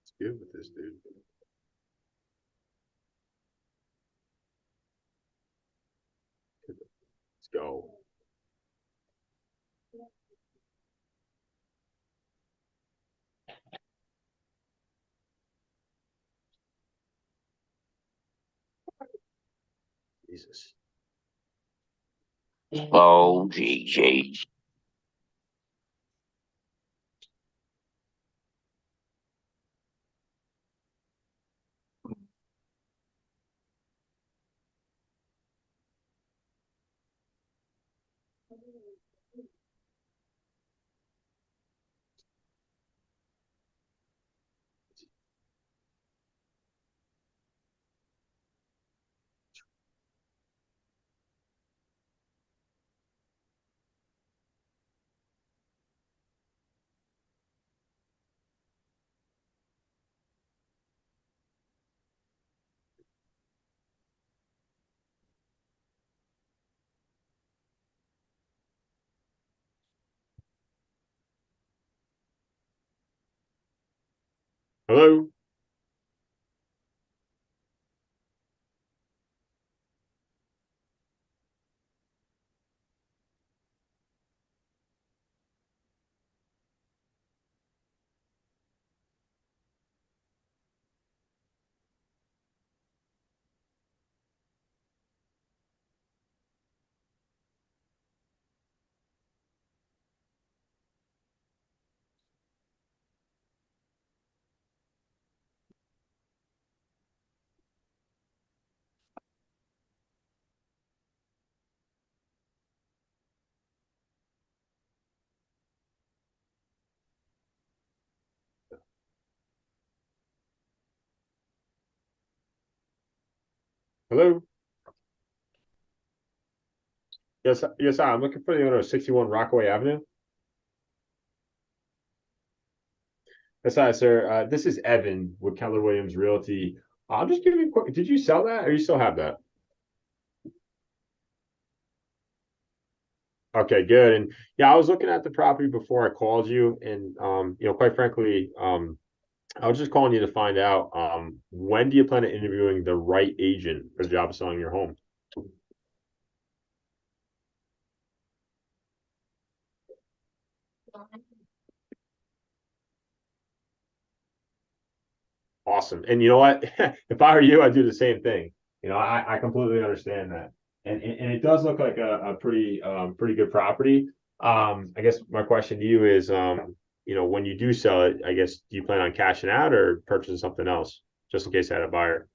It's good with this dude. Let's go. Jesus. Oh, geez. Hello? Hello. Yes, yes, hi. I'm looking for the owner of 61 Rockaway Avenue. Yes, hi, sir. This is Evan with Keller Williams Realty. I'm just giving you a quick. Did you sell that, or you still have that? Okay, good. And yeah, I was looking at the property before I called you, and quite frankly, I was just calling you to find out when do you plan on interviewing the right agent for the job of selling your home? Awesome. And you know what? If I were you, I'd do the same thing. I completely understand that. And it does look like a pretty good property. I guess my question to you is, when you do sell it, I guess, do you plan on cashing out or purchasing something else, just in case I had a buyer?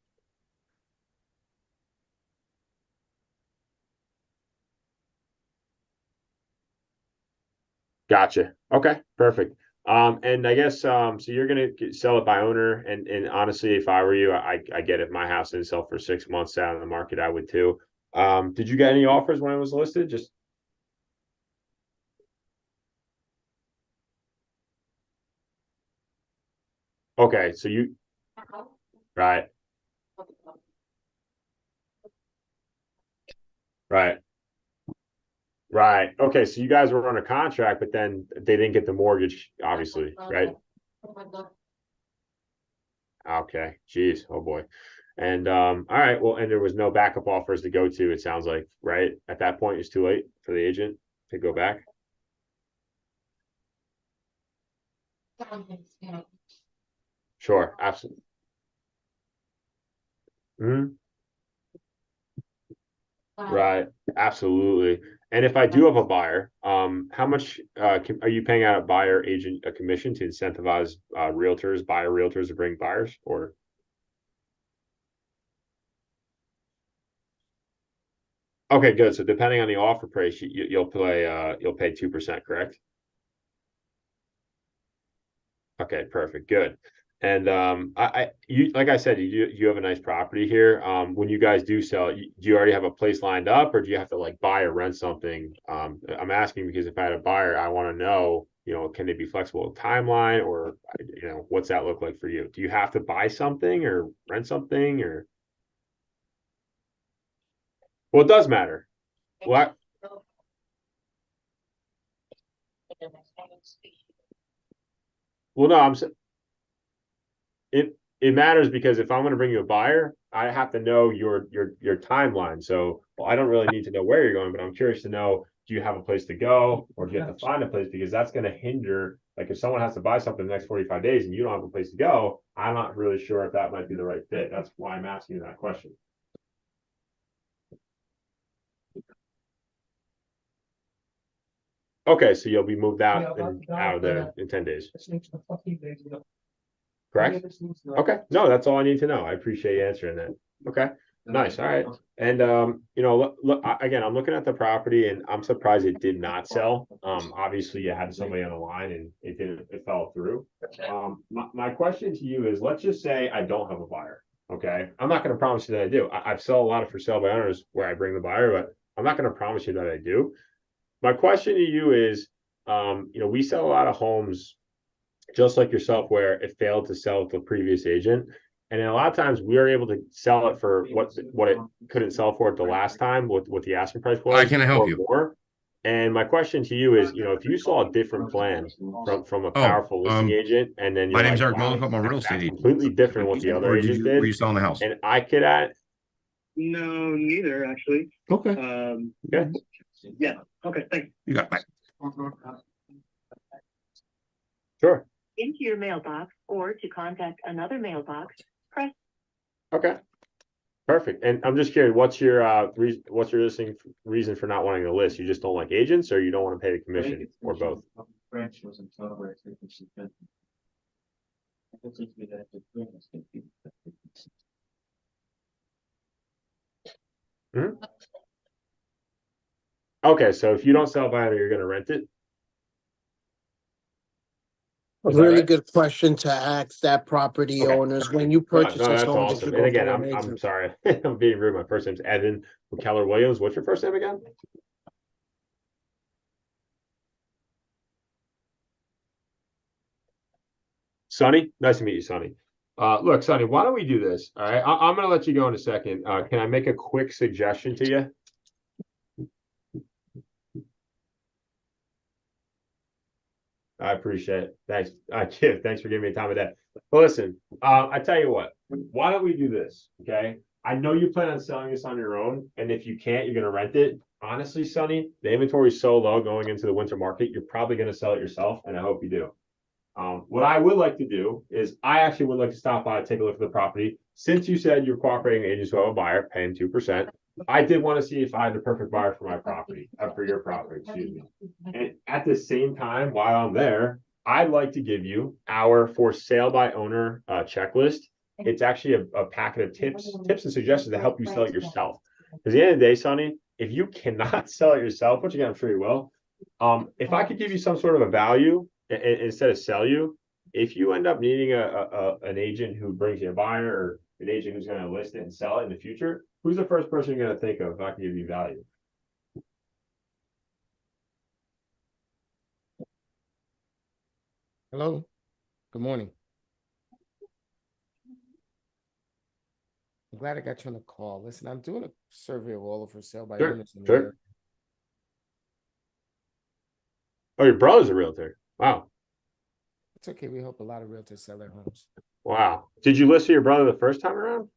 Gotcha. Okay, perfect. And I guess so you're gonna sell it by owner, and honestly, if I were you, I get it. My house didn't sell for 6 months out of the market, I would too. Did you get any offers when it was listed? Just okay, so you right, right, right. Okay, so you guys were on a contract, but then they didn't get the mortgage, obviously, right? Okay, geez, oh boy. And all right, well, and there was no backup offers to go to, it sounds like, right? At that point, it's too late for the agent to go back. Sure, absolutely. Mhm. Right, absolutely. And if I do have a buyer, how much are you paying out a buyer agent a commission to incentivize buyer realtors to bring buyers? Or okay, good. So depending on the offer price, you'll pay 2%, correct? Okay, perfect, good. And you like I said, you have a nice property here. When you guys do sell, do you already have a place lined up, or do you have to like buy or rent something? I'm asking because if I had a buyer, I want to know, can they be flexible with timeline, or what's that look like for you? Do you have to buy something or rent something, or well, it does matter. Well, well, no, it matters because if I'm going to bring you a buyer, I have to know your timeline. So, well, I don't really need to know where you're going, but I'm curious to know, do you have a place to go, or do you have to find a place? Because that's going to hinder, like if someone has to buy something in the next 45 days and you don't have a place to go, I'm not really sure if that might be the right fit. That's why I'm asking you that question. Okay, so you'll be moved out out of there in 10 days. Correct? Okay. No, that's all I need to know. I appreciate you answering that. Okay. Nice. All right. And look, again, I'm looking at the property and I'm surprised it did not sell. Obviously you had somebody on the line and it fell through. My question to you is, let's just say I don't have a buyer. Okay. I'm not going to promise you that I do. I've sold a lot of for sale by owners where I bring the buyer, but I'm not going to promise you that I do. My question to you is, we sell a lot of homes just like yourself, where it failed to sell with the previous agent. And then a lot of times we are able to sell it for what it couldn't sell for it the last time, what the asking price was. How can I help or you? More. And my question to you is, if you saw a different plan from a powerful listing agent, and then My you're name's like, Eric Mullick. I'm a real estate that's agent. completely different what the other Or agent were did, you selling the house? and I could add. No, neither actually. Okay. Okay. Yeah. Okay. Thanks. You got it. Sure. Into your mailbox or to contact another mailbox, press. Okay. Perfect. And I'm just curious, what's your listing reason for not wanting to list? You just don't like agents, or you don't want to pay the commission, or both? Mhm. Okay, so if you don't sell by owner, you're going to rent it. Was that really right? good question to ask that property Okay. owners. When you No, purchase no, this that's home, did you awesome. And go again, through an I'm agent? sorry. I'm being rude. My first name's Evan Keller Williams. What's your first name again? Sonny. Nice to meet you, Sonny. Look, Sonny, why don't we do this? All right. I'm gonna let you go in a second. Can I make a quick suggestion to you? I appreciate it. Thanks. Kid, thanks for giving me time of day. But listen, I tell you what, why don't we do this? Okay. I know you plan on selling this on your own, and if you can't, you're gonna rent it. Honestly, Sonny, the inventory is so low going into the winter market, you're probably gonna sell it yourself, and I hope you do. What I would like to do is I actually would like to stop by and take a look at the property. Since you said you're cooperating agents who have a buyer paying 2%, I did want to see if I had the perfect buyer for my property, for your property, excuse me. And at the same time, while I'm there, I'd like to give you our for sale by owner checklist. It's actually a packet of tips and suggestions to help you sell it yourself. Because at the end of the day, Sonny, if you cannot sell it yourself, which again, I'm sure you will, if I could give you some sort of a value instead of sell you, if you end up needing an agent who brings you a buyer or an agent who's going to list it and sell it in the future, who's the first person you're going to think of if I can give you value? Hello. Good morning. I'm glad I got you on the call. Listen, I'm doing a survey of all of for sale by owners in the area. Oh, your brother's a realtor. Wow. It's okay. We help a lot of realtors sell their homes. Wow. Did you list to your brother the first time around?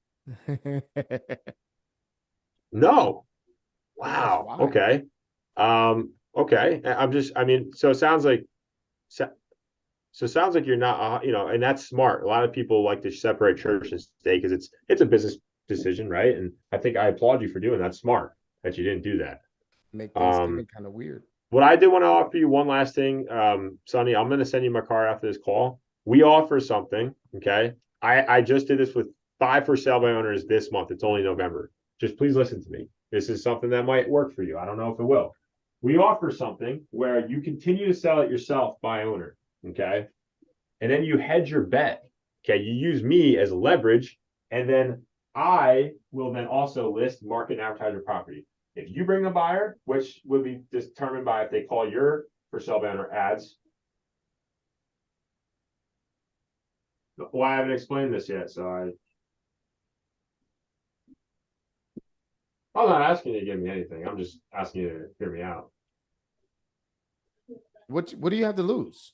No. Wow. Okay. Okay. So it sounds like you're not, and that's smart. A lot of people like to separate church and state because it's a business decision, right? And I think I applaud you for doing that. Smart that you didn't do that. Make Thanksgiving kind of weird. What I did want to offer you one last thing, Sonny, I'm going to send you my card after this call. We offer something. Okay. I just did this with 5 for sale by owners this month. It's only November. Just please listen to me. This is something that might work for you. I don't know if it will. We offer something where you continue to sell it yourself by owner. Okay. And then you hedge your bet. Okay. You use me as leverage. And then I will then also list, market, and advertise your property. If you bring a buyer, which would be determined by if they call your for sale by owner ads. Well, I haven't explained this yet, so I'm not asking you to give me anything. I'm just asking you to hear me out. What do you have to lose?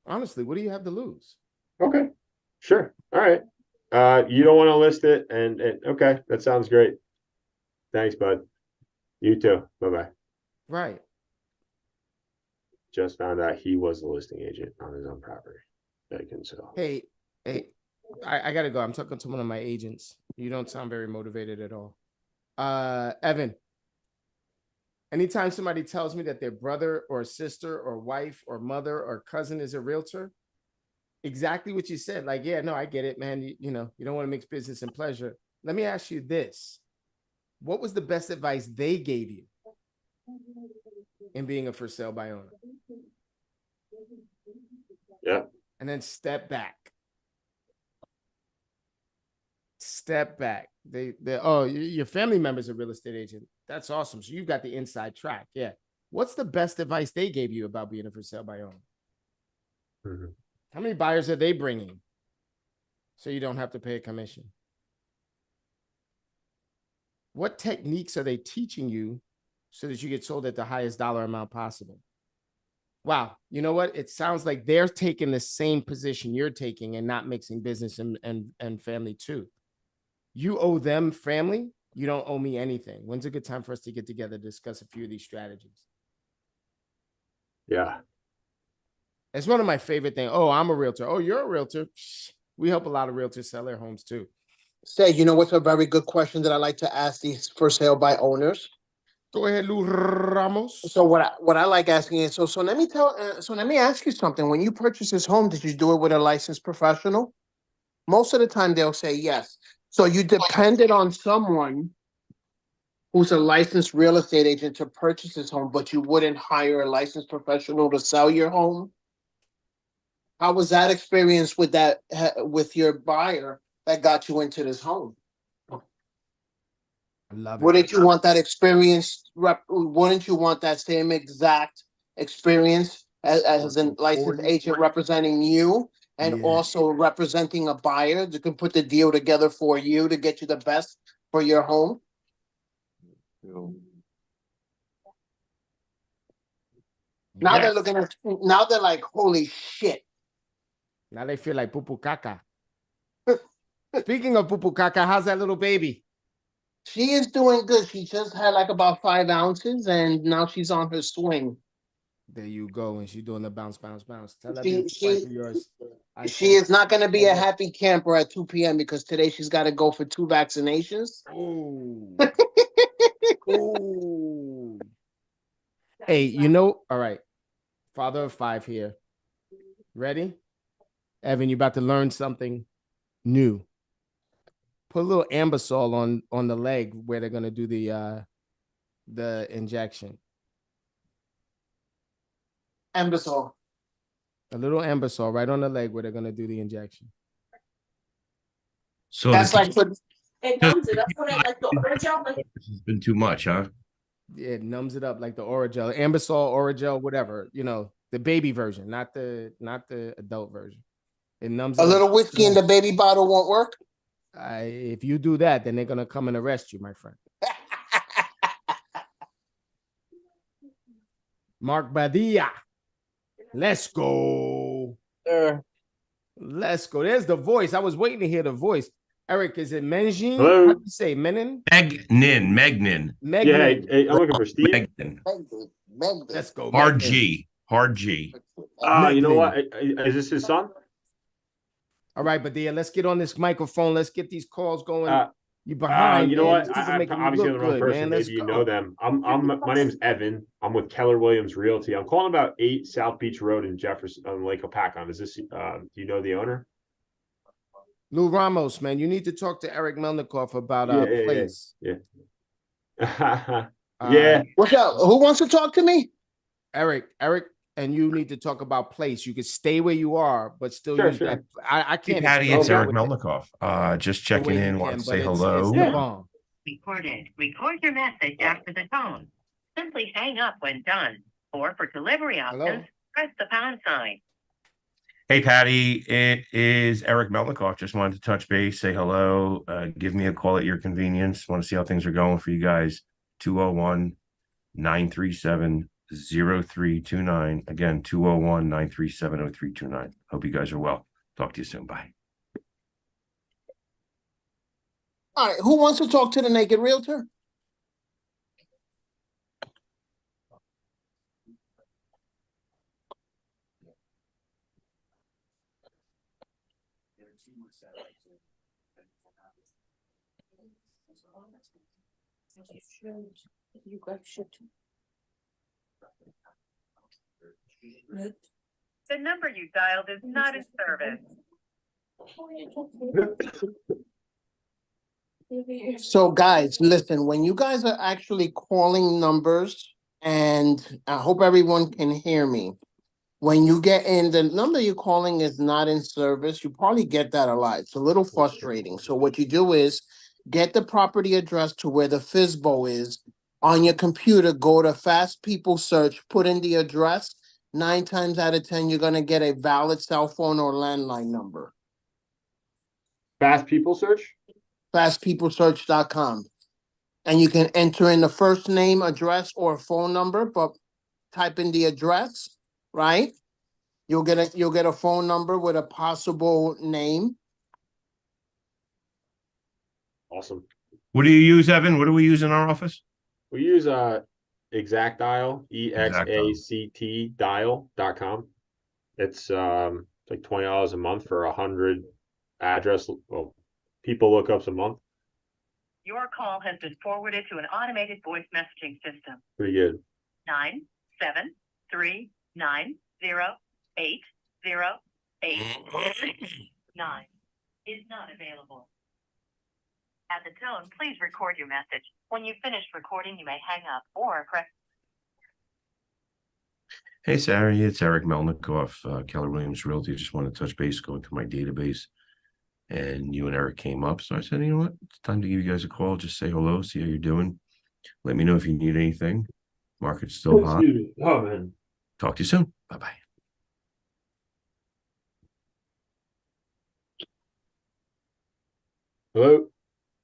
Honestly, what do you have to lose? Okay, sure. All right. You don't want to list it, and okay, that sounds great. Thanks, bud. You too. Bye-bye. Right. Just found out he was the listing agent on his own property. Hey, I gotta go. I'm talking to one of my agents. You don't sound very motivated at all. Evan, anytime somebody tells me that their brother or sister or wife or mother or cousin is a realtor, exactly what you said. Like, yeah, no, I get it, man. You know, you don't want to mix business and pleasure. Let me ask you this. What was the best advice they gave you in being a for sale by owner? Yeah. And then step back. Step back. Your family member's a real estate agent. That's awesome. So you've got the inside track. Yeah. What's the best advice they gave you about being a for sale by owner? Mm-hmm. How many buyers are they bringing? So you don't have to pay a commission. What techniques are they teaching you so that you get sold at the highest dollar amount possible? Wow. You know what? It sounds like they're taking the same position you're taking and not mixing business and family too. You owe them family. You don't owe me anything. When's a good time for us to get together to discuss a few of these strategies? Yeah. It's one of my favorite things. Oh, I'm a realtor. Oh, you're a realtor. We help a lot of realtors sell their homes too. Say, you know what's a very good question that I like to ask these for sale by owners? Go ahead, Lou Ramos. So what I like asking is, so let me ask you something. When you purchase this home, did you do it with a licensed professional? Most of the time they'll say yes. So you depended on someone who's a licensed real estate agent to purchase his home, but you wouldn't hire a licensed professional to sell your home? How was that experience with with your buyer that got you into this home? I love it. Wouldn't you want that experience? Wouldn't you want that same exact experience as a licensed agent representing you and also representing a buyer that can put the deal together for you to get you the best for your home? Now they're looking at. Now they're like, "Holy shit!" Now they feel like pupu caca. Speaking of pupu caca, how's that little baby? She is doing good. She just had like about 5 ounces, and now she's on her swing. There you go, and she's doing the bounce, bounce, bounce. Tell that She beautiful wife of yours. she is not going to be a happy camper at 2 p.m. because today she's got to go for 2 vaccinations. Oh. Oh. Hey, you know, all right. Father of 5 here. Ready? Evan, you about to learn something new. Put a little ambisol on the leg where they're gonna do the injection. Ambisol. A little ambisol right on the leg where they're gonna do the injection. So that's like It numbs it up when it like the Orajel, like it's been too much, huh? Yeah, it numbs it up like the Orajel, ambisol, Orajel, whatever. You know, the baby version, not the adult version. It numbs a it up. little whiskey in the baby bottle won't work. If you do that, then they're gonna come and arrest you, my friend. Mark Badia. Let's go. Let's go. There's the voice. I was waiting to hear the voice. Eric, is it Menjin? Hello? How do you say Menin? Megnin. Yeah, hey, I'm looking for Steve. Megnin. Let's go. Hard Megnin. G. Hard G. You know what? Is this his son? All right, Badia, let's get on this microphone. Let's get these calls going. You behind? You know man. what? These people I'm making you obviously look the wrong good, person. man. Let's Maybe you go. know them. My name's Evan. I'm with Keller Williams Realty. I'm calling about 8 South Beach Road in Jefferson on Lake Opakon. Is this do you know the owner? Lou Ramos, man, you need to talk to Eric Melnikoff about place. Yeah. What's up? Who wants to talk to me? Eric, and you need to talk about place. You could stay where you are, but still use that. I can't. Patty, it's Eric Melnikoff. Just checking in. Want to say hello. It's the bomb. Recorded. Record your message after the tone. Simply hang up when done. Or for delivery options, press the pound sign. Hey, Patty, it is Eric Melnikoff. Just wanted to touch base, say hello, give me a call at your convenience. Want to see how things are going for you guys. 201-937-0329. Again, 201-937-0329. Hope you guys are well. Talk to you soon. Bye. All right, who wants to talk to the naked realtor? You guys should. The number you dialed is not in service. So guys, listen, when you guys are actually calling numbers, and I hope everyone can hear me. When you get in, the number you're calling is not in service. You probably get that a lot. It's a little frustrating. So what you do is get the property address to where the FSBO is. On your computer, go to Fast People Search, put in the address. 9 times out of 10, you're going to get a valid cell phone or landline number. Fast People Search? FastPeopleSearch.com. And you can enter in the first name, address, or phone number, but type in the address, right? You'll get a phone number with a possible name. Awesome. What do you use, Evan? What do we use in our office? We use Exact Dial, EXACT dial.com. It's like $20 a month for 100 people lookups a month. Your call has been forwarded to an automated voice messaging system. Pretty good. 973908089 is not available. At the tone, please record your message. When you've finished recording, you may hang up or press. Hey, Sari, it's Eric Melnikoff, Keller Williams Realty. Just want to touch base, going through my database, and you and Eric came up. So I said, you know what? It's time to give you guys a call. Just say hello, see how you're doing. Let me know if you need anything. Market's still hot. Excuse me. Oh, man. Talk to you soon. Bye-bye. Hello?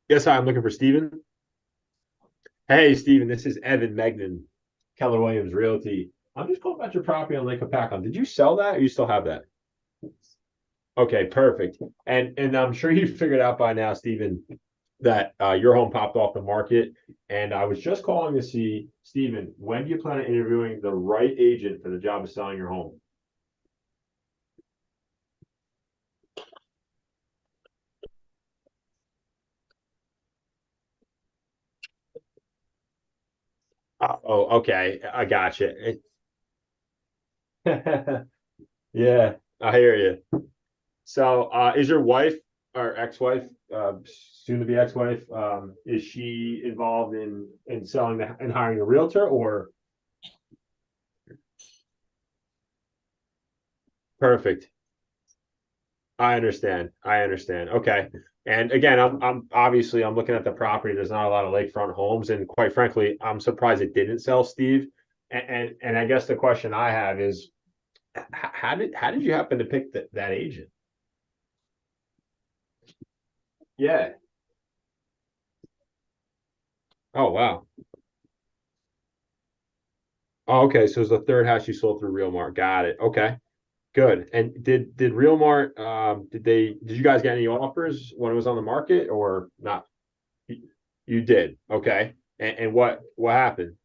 Yes, hi, I'm looking for Steven. Hey, Steven, this is Evan Megnan, Keller Williams Realty. I'm just calling about your property on Lake Hopatcong. Did you sell that or you still have that? Okay, perfect. And I'm sure you figured out by now, Steven, that your home popped off the market. And I was just calling to see, Steven, when do you plan on interviewing the right agent for the job of selling your home? Oh, okay. I got you. Yeah, I hear you. So, is your wife or ex-wife, soon to be ex-wife, is she involved in selling and hiring a realtor or? Perfect. I understand. I understand. Okay. And again, I'm obviously I'm looking at the property. There's not a lot of lakefront homes, and quite frankly, I'm surprised it didn't sell, Steve. And I guess the question I have is, how did you happen to pick that agent? Yeah. Oh, wow. Oh, okay. So it's the third house you sold through Realmart. Got it. Okay. Good. And did Realmart did you guys get any offers when it was on the market or not? You did. Okay. And what happened?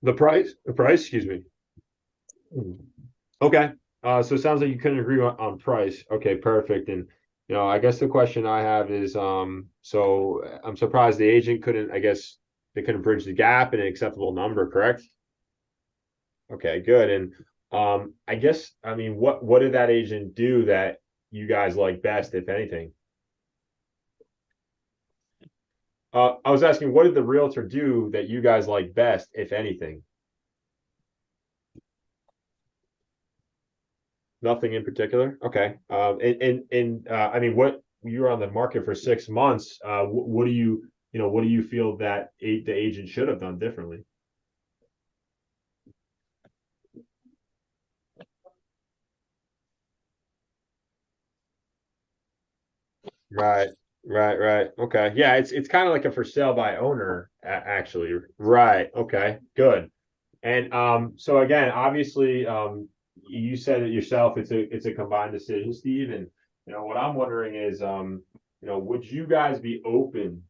The price? The price, excuse me. Okay. So it sounds like you couldn't agree on price. Okay, perfect. And I guess the question I have is, so I'm surprised the agent couldn't, I guess they couldn't bridge the gap in an acceptable number, correct? Okay, good. And I guess, I mean, what did that agent do that you guys like best, if anything? I was asking, what did the realtor do that you guys like best, if anything? Nothing in particular. Okay. I mean, what you were on the market for 6 months. What do what do you feel that the agent should have done differently? Right, right. Okay. Yeah, it's kind of like a for sale by owner, actually. Right. Okay. Good. And so again, obviously, you said it yourself. It's a combined decision, Steve. And what I'm wondering is, would you guys be open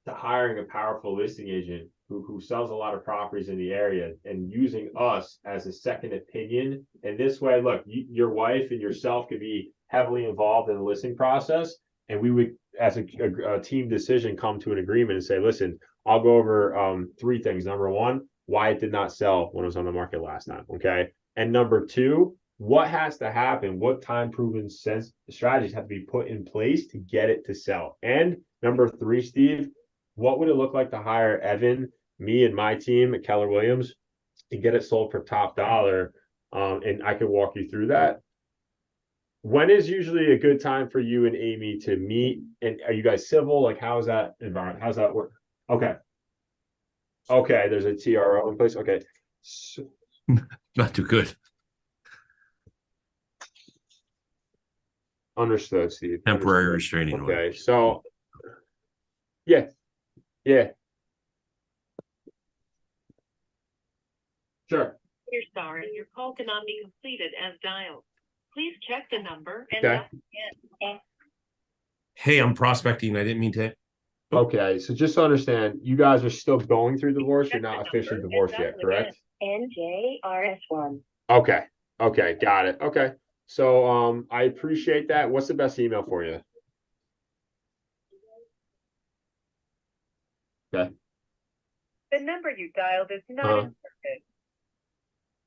to hiring a powerful listing agent who sells a lot of properties in the area and using us as a second opinion? And this way, look, your wife and yourself could be heavily involved in the listing process, and we would, as a team decision, come to an agreement and say, listen, I'll go over three things. Number one, why it did not sell when it was on the market last time. Okay. And number two, what has to happen? What time proven strategies have to be put in place to get it to sell? And number three, Steve, what would it look like to hire Evan, me, and my team at Keller Williams and get it sold for top dollar? And I could walk you through that. When is usually a good time for you and Amy to meet? And are you guys civil? Like, how's that environment? How's that work? Okay. Okay, there's a TRO in place. Okay. So, Not too good. understood, Steve. Temporary Understood. restraining order. Okay, so yeah. Sure. We're sorry, your call cannot be completed as dialed. Please check the number and Okay. Hey, I'm prospecting. I didn't mean to. Okay, so just to understand, you guys are still going through divorce. You're not officially divorced yet, correct? NJRS1. Okay. Okay, got it. Okay. So I appreciate that. What's the best email for you? Okay. The number you dialed is not inserted.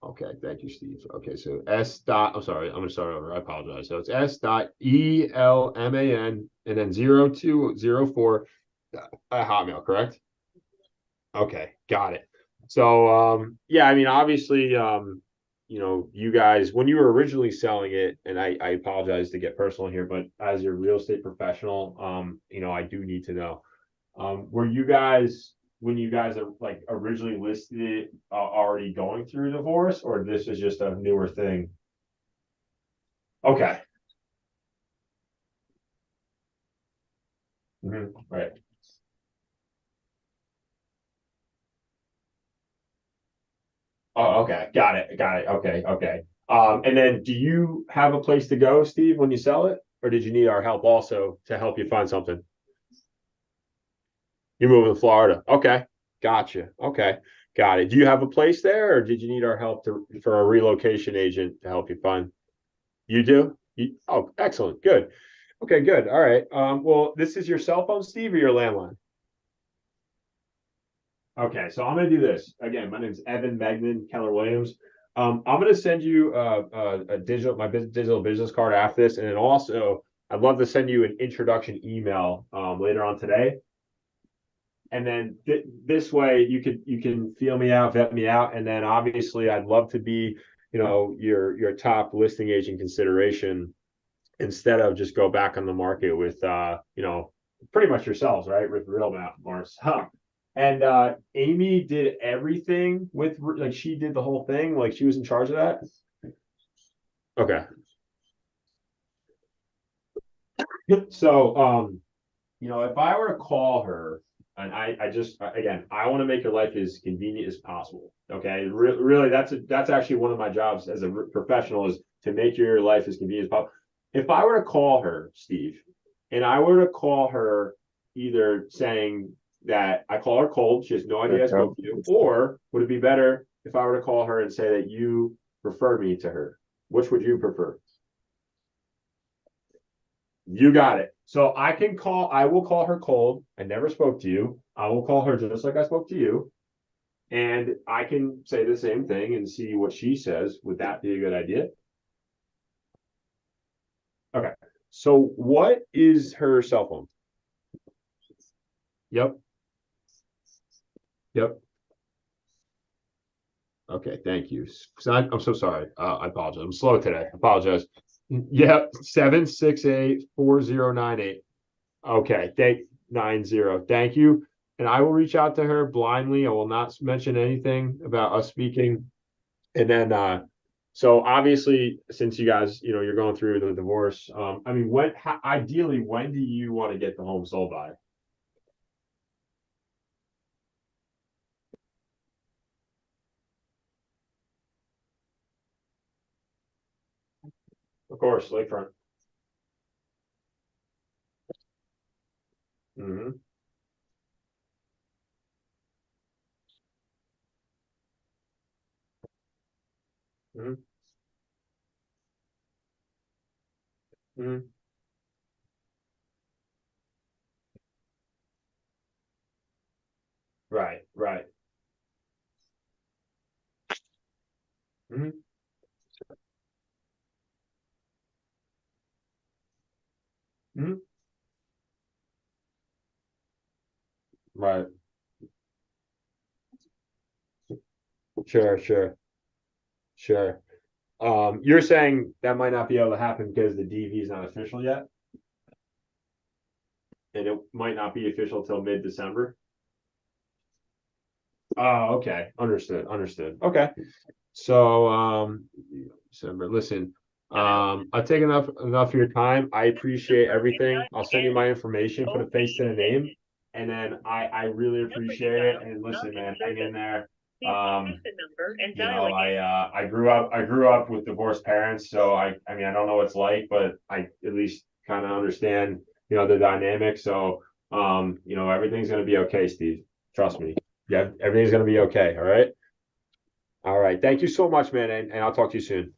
Okay, thank you, Steve. Okay, so S dot, I'm sorry, I'm gonna start over. I apologize. So it's S dot ELMAN and then 0204 at Hotmail, correct? Okay, got it. So yeah, I mean, obviously, you guys, when you were originally selling it, and I apologize to get personal here, but as your real estate professional, I do need to know. Were you guys, when you guys are like originally listed it, already going through divorce, or this is just a newer thing? Okay. Right. Oh, okay. Got it. Got it. Okay. Okay. And then do you have a place to go, Steve, when you sell it? Or did you need our help also to help you find something? You're moving to Florida. Okay. Gotcha. Okay. Got it. Do you have a place there, or did you need our help for a relocation agent to help you find? You do? Oh, excellent. Good. Okay, good. All right. Well, this is your cell phone, Steve, or your landline? Okay, so I'm going to do this. Again, my name is Evan Magnan Keller Williams. I'm going to send you a digital business card after this, and then also I'd love to send you an introduction email later on today. And then this way you can feel me out, vet me out, and then obviously I'd love to be, your top listing agent consideration instead of just go back on the market with pretty much yourselves, right? With Real Map, Mars. Huh. And Amy did everything with, like, she did the whole thing, like she was in charge of that. Okay. So if I were to call her, and I just, again, I want to make your life as convenient as possible. Okay, really, that's actually one of my jobs as a professional, is to make your life as convenient as possible. If I were to call her, Steve, and I were to call her either saying that I call her cold, she has no idea I spoke to you, or would it be better if I were to call her and say that you refer me to her? Which would you prefer? You got it. So I will call her cold. I never spoke to you. I will call her just like I spoke to you. And I can say the same thing and see what she says. Would that be a good idea? Okay. So what is her cell phone? Yep. Yep. Okay, thank you. I'm so sorry. I apologize. I'm slow today. I apologize. Yep, 768-4098. Okay, 90. Thank you. And I will reach out to her blindly. I will not mention anything about us speaking. And then so obviously, since you guys, you're going through the divorce, I mean, ideally, when do you want to get the home sold by? Of course, lakefront. Mm-hmm. Mm-hmm. Mm-hmm. Right, right. Mm-hmm. Mm-hmm. Right. Sure, sure, sure. You're saying that might not be able to happen because the DV is not official yet, and it might not be official till mid-December. Oh, okay. Understood. Understood. Okay. So, December. Listen, I've taken enough of your time. I appreciate everything. I'll send you my information, put a face to the name, and then I really appreciate it. And listen, man, hang in there. I grew up with divorced parents, so I mean, I don't know what it's like, but I at least kind of understand, the dynamic. So, everything's gonna be okay, Steve. Trust me. Yeah, everything's gonna be okay. All right. All right. Thank you so much, man, and I'll talk to you soon.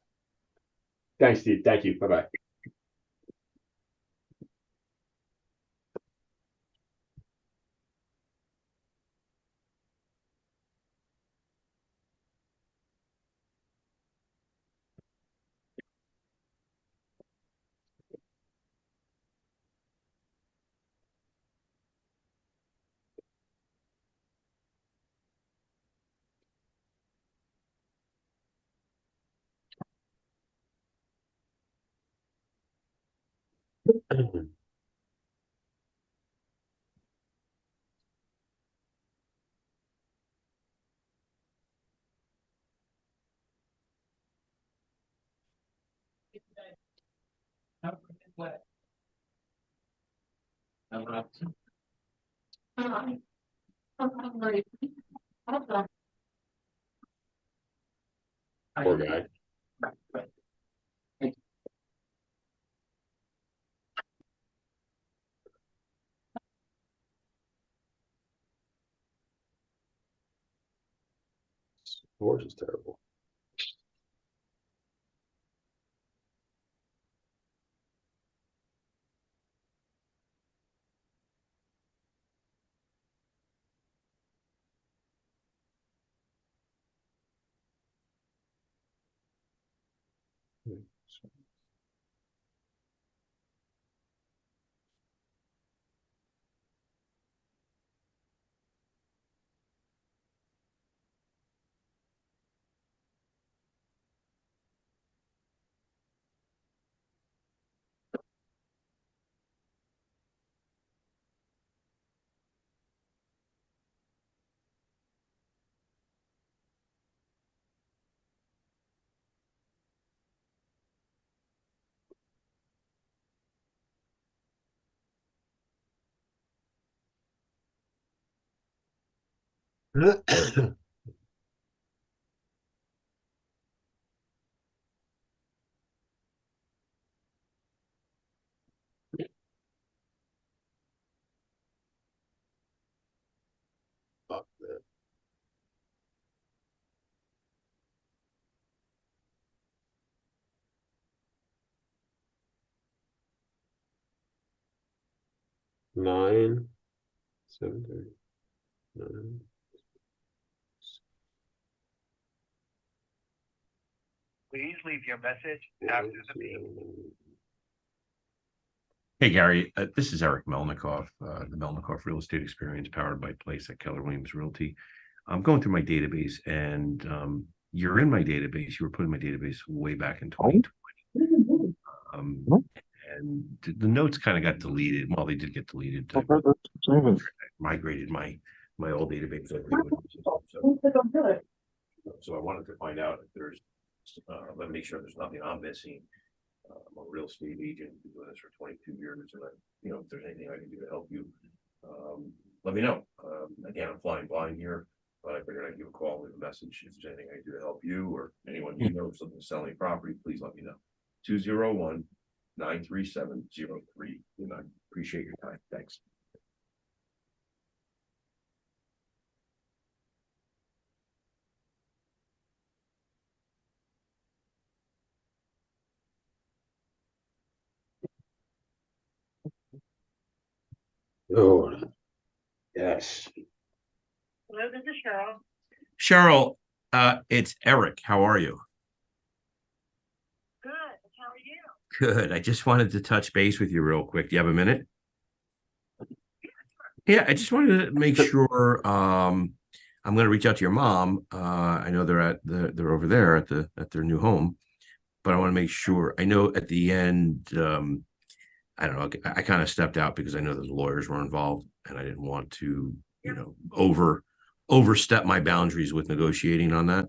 Thanks, Steve. Thank you. Bye bye. Poor guy. Horse is terrible. Fuck that. Nine, 7:30, 9. Please leave your message after the beep. Hey, Gary, this is Eric Melnikoff, the Melnikoff Real Estate Experience powered by Place at Keller Williams Realty. I'm going through my database and you're in my database. You were put in my database way back in 2020. And the notes kind of got deleted. Well, they did get deleted. I migrated my old database over to a new system. So I wanted to find out if there's, let me make sure there's nothing I'm missing. I'm a real estate agent, been doing this for 22 years, and if there's anything I can do to help you, let me know. Again, I'm flying blind here, but I figured I'd give a call, leave a message. If there's anything I can do to help you or anyone you know something selling property, please let me know. 201-937-03. And I appreciate your time. Thanks. Oh, yes. Hello, this is Cheryl. Cheryl, it's Eric. How are you? Good. How are you? Good. I just wanted to touch base with you real quick. Do you have a minute? Yeah, I just wanted to make sure. I'm going to reach out to your mom. I know they're over there at their new home, but I want to make sure. I know at the end, I don't know. I kind of stepped out because I know the lawyers were involved, and I didn't want to, overstep my boundaries with negotiating on that.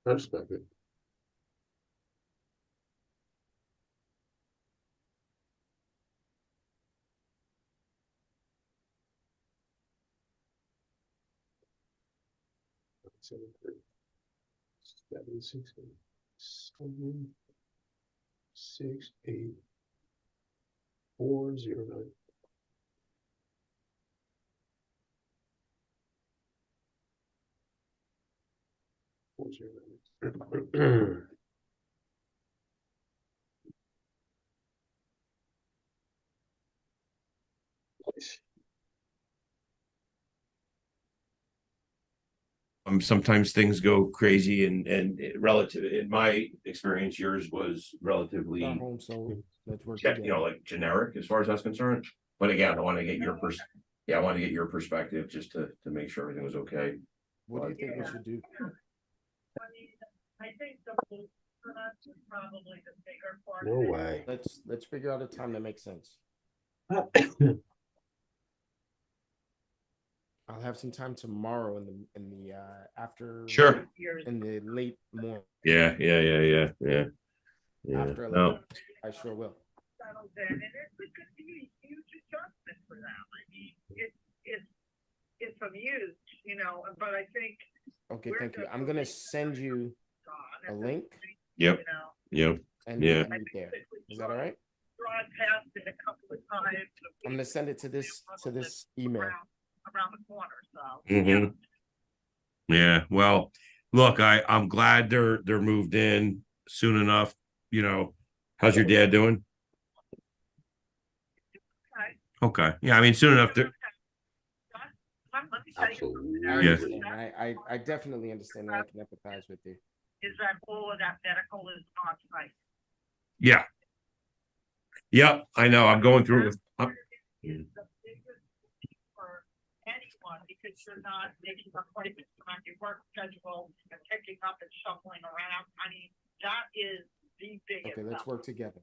I respect it. Seven, 6, 8, 7, 6, 8, 4, 0, 9. sometimes things go crazy and relative, in my experience, yours was relatively, Our home sold. Let's work you together. know, like generic as far as that's concerned. But again, I want to get your I want to get your perspective just to make sure everything was okay. What do you think we should do? I think the move for us is probably the bigger part. No way. Let's figure out a time that makes sense. I'll have some time tomorrow in the after Sure. in the late morning. Yeah. After 11. No. I sure will. Settled in, and it could be a huge adjustment for them. I mean, it's amused, you know, but I think. Okay, thank you. I'm gonna send you a link. Yep. Yep. And yeah. meet there. Is that all right? Drive past it a couple of times. I'm gonna send it to this email. Around the corner, so. Mm-hmm. Yeah. Well, look, I'm glad they're moved in soon enough. You know, how's your dad doing? Okay. Yeah, I mean, soon enough. Absolutely. I understand. I definitely understand and I can empathize with you. Is that all of that medical is on site? Yeah. Yep. I know. I'm going through it with. Is the biggest for anyone because you're not making appointments on your work schedule and picking up and shuffling around. I mean, that is the biggest. Okay, let's work together.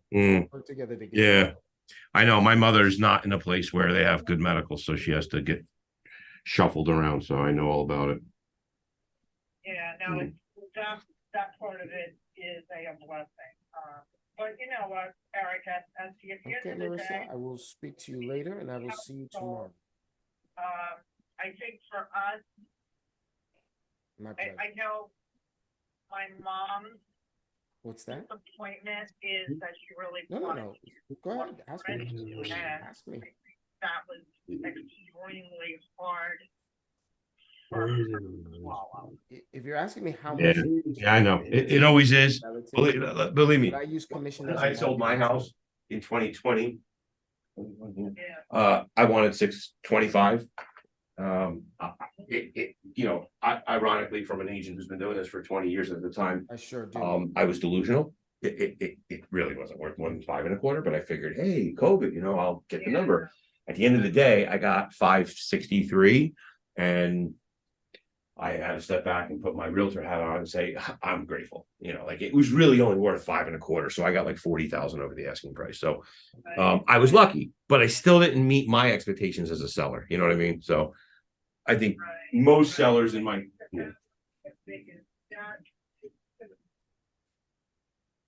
Work together to get. Yeah. I know my mother's not in a place where they have good medical, so she has to get shuffled around. So I know all about it. Yeah, no, that part of it is a blessing. But you know what, Eric, at the end Okay, of the Marissa, day, I will speak to you later, and I will see you tomorrow. I think for us, My pleasure. I know my mom's What's that? disappointment is that she really No. wanted Go ahead. Ask me. and Ask me. that was extremely hard for her to swallow. If you're asking me how Yeah, much, yeah, I know. It always is. Believe me. I use commission. I sold my house in 2020. Yeah. I wanted 625. You know, ironically, from an agent who's been doing this for 20 years at the time, I sure do. I was delusional. It really wasn't worth more than 5.25, but I figured, hey, COVID, you know, I'll get the number. At the end of the day, I got 563, and I had to step back and put my realtor hat on and say, I'm grateful. You know, like it was really only worth 5.25. So I got like 40,000 over the asking price. So I was lucky, but I still didn't meet my expectations as a seller. You know what I mean? So I think most sellers in my. Yeah.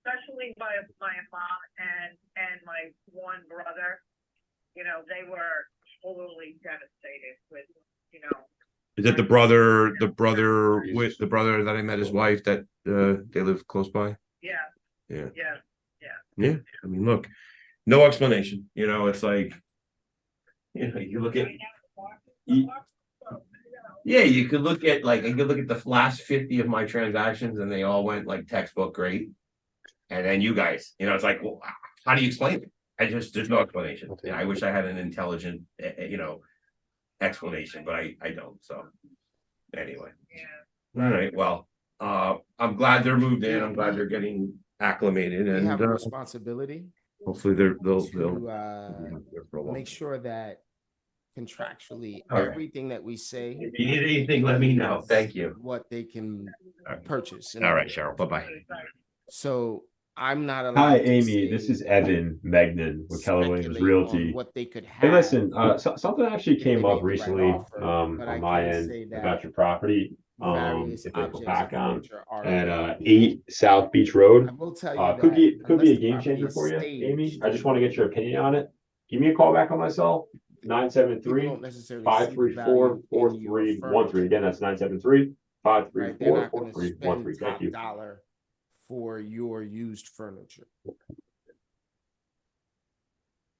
Especially my mom and my one brother, you know, they were totally devastated with, you know. Is it the brother with the brother that I met his wife that they live close by? Yeah. Yeah. Yeah. Yeah. I mean, look, no explanation. You know, it's like, you know, you look at. Yeah, you could look at the last 50 of my transactions and they all went like textbook great. And then you guys, you know, it's like, well, how do you explain it? There's no explanation. Yeah, I wish I had an intelligent, you know, explanation, but I don't. So anyway. Yeah. All right. Well, I'm glad they're moved in. I'm glad they're getting acclimated, We and have a responsibility. hopefully they'll make sure that contractually All right. everything that we say. If you need anything, let me know. Thank you. What they can purchase. All right, Cheryl. Bye-bye. So I'm not allowed. Hi, Amy. This is Evan Megnan with Keller Williams Realty. What they could have. Hey, listen, something actually came up made the right recently offer, on my can end say that about your property. various If they go objects back of on furniture are at available. 8 South Beach Road. I will tell you Could be unless a the game property changer is for you, Amy. staged, I just want to get your opinion on it. Give me a call back on my cell, people 973 don't necessarily 534 4313. Again, that's 973 right? They're 534 not going to 4313. spend Thank top you. dollar for your used furniture.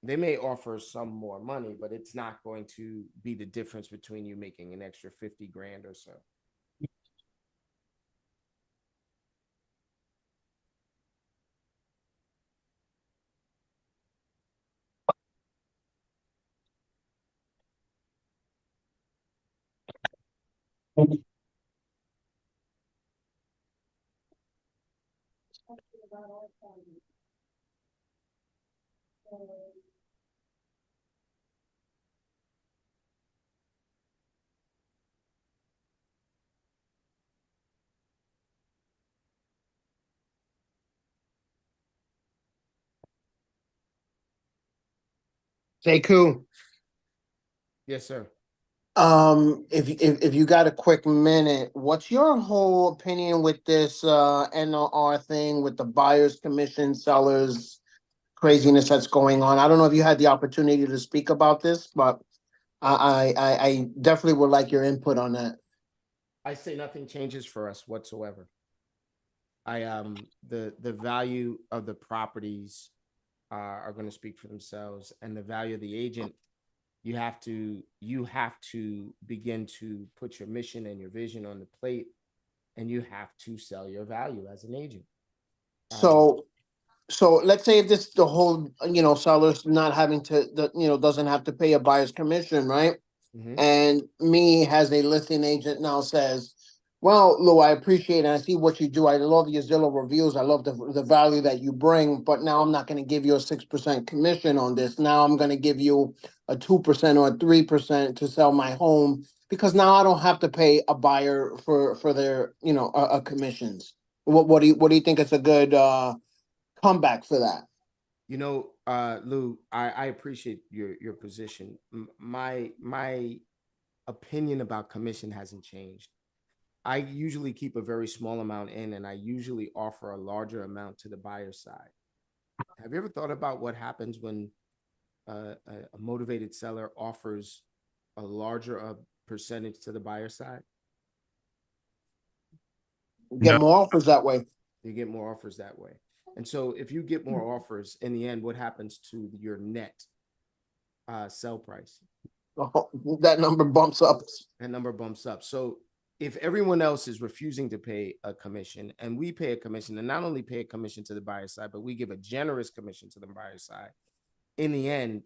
They may offer some more money, but it's not going to be the difference between you making an extra 50 grand or so. Sekou, Yes, sir. if you got a quick minute, what's your whole opinion with this NOR thing with the buyers commission, sellers craziness that's going on? I don't know if you had the opportunity to speak about this, but I definitely would like your input on that. I say nothing changes for us whatsoever. The value of the properties are going to speak for themselves, and the value of the agent, you have to begin to put your mission and your vision on the plate, and you have to sell your value as an agent. So let's say if this the whole seller's not having to doesn't have to pay a buyer's commission, right? Mhm. And me as a listing agent now says, well, Lou, I appreciate it. I see what you do. I love your Zillow reviews. I love the value that you bring, but now I'm not going to give you a 6% commission on this. Now I'm going to give you a 2% or a 3% to sell my home, because now I don't have to pay a buyer for their commissions. What do you think is a good comeback for that? Lou, I appreciate your position. My opinion about commission hasn't changed. I usually keep a very small amount in, and I usually offer a larger amount to the buyer side. Have you ever thought about what happens when a motivated seller offers a larger percentage to the buyer side? Get more offers that way. You get more offers that way. And so if you get more offers, in the end, what happens to your net sell price? That number bumps up. That number bumps up. So if everyone else is refusing to pay a commission, and we pay a commission, and not only pay a commission to the buyer side, but we give a generous commission to the buyer side, in the end,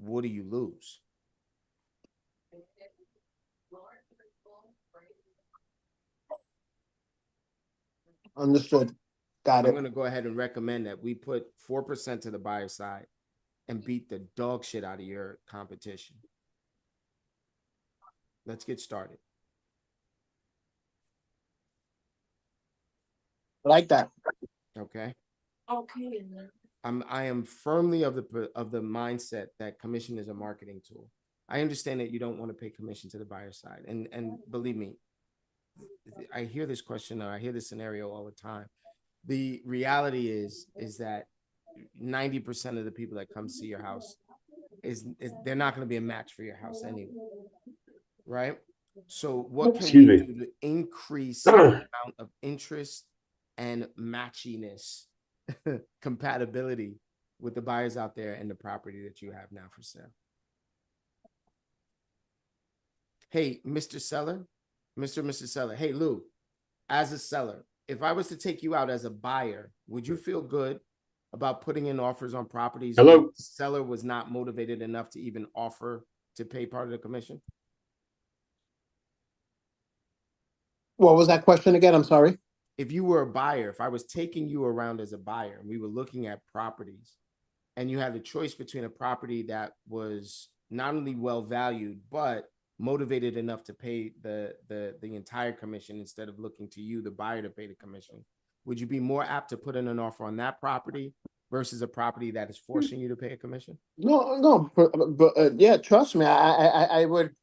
what do you lose? Understood. Got it. I'm going to go ahead and recommend that we put 4% to the buyer side and beat the dog shit out of your competition. Let's get started. Like that. Okay. Okay. I am firmly of the mindset that commission is a marketing tool. I understand that you don't want to pay commission to the buyer side, and believe me, I hear this question, or I hear this scenario all the time. The reality is that 90% of the people that come see your house is they're not going to be a match for your house anyway, right? So what can we do to increase the amount of interest and matchiness, compatibility with the buyers out there and the property that you have now for sale? Hey, Mr. Seller, Mr. Seller. Hey, Lou, as a seller, if I was to take you out as a buyer, would you feel good about putting in offers on properties where the seller was not motivated enough to even offer to pay part of the commission? What was that question again? I'm sorry. If you were a buyer, if I was taking you around as a buyer and we were looking at properties, and you had a choice between a property that was not only well valued, but motivated enough to pay the entire commission instead of looking to you, the buyer, to pay the commission, would you be more apt to put in an offer on that property versus a property that is forcing you to pay a commission? No, but yeah, trust me, I would,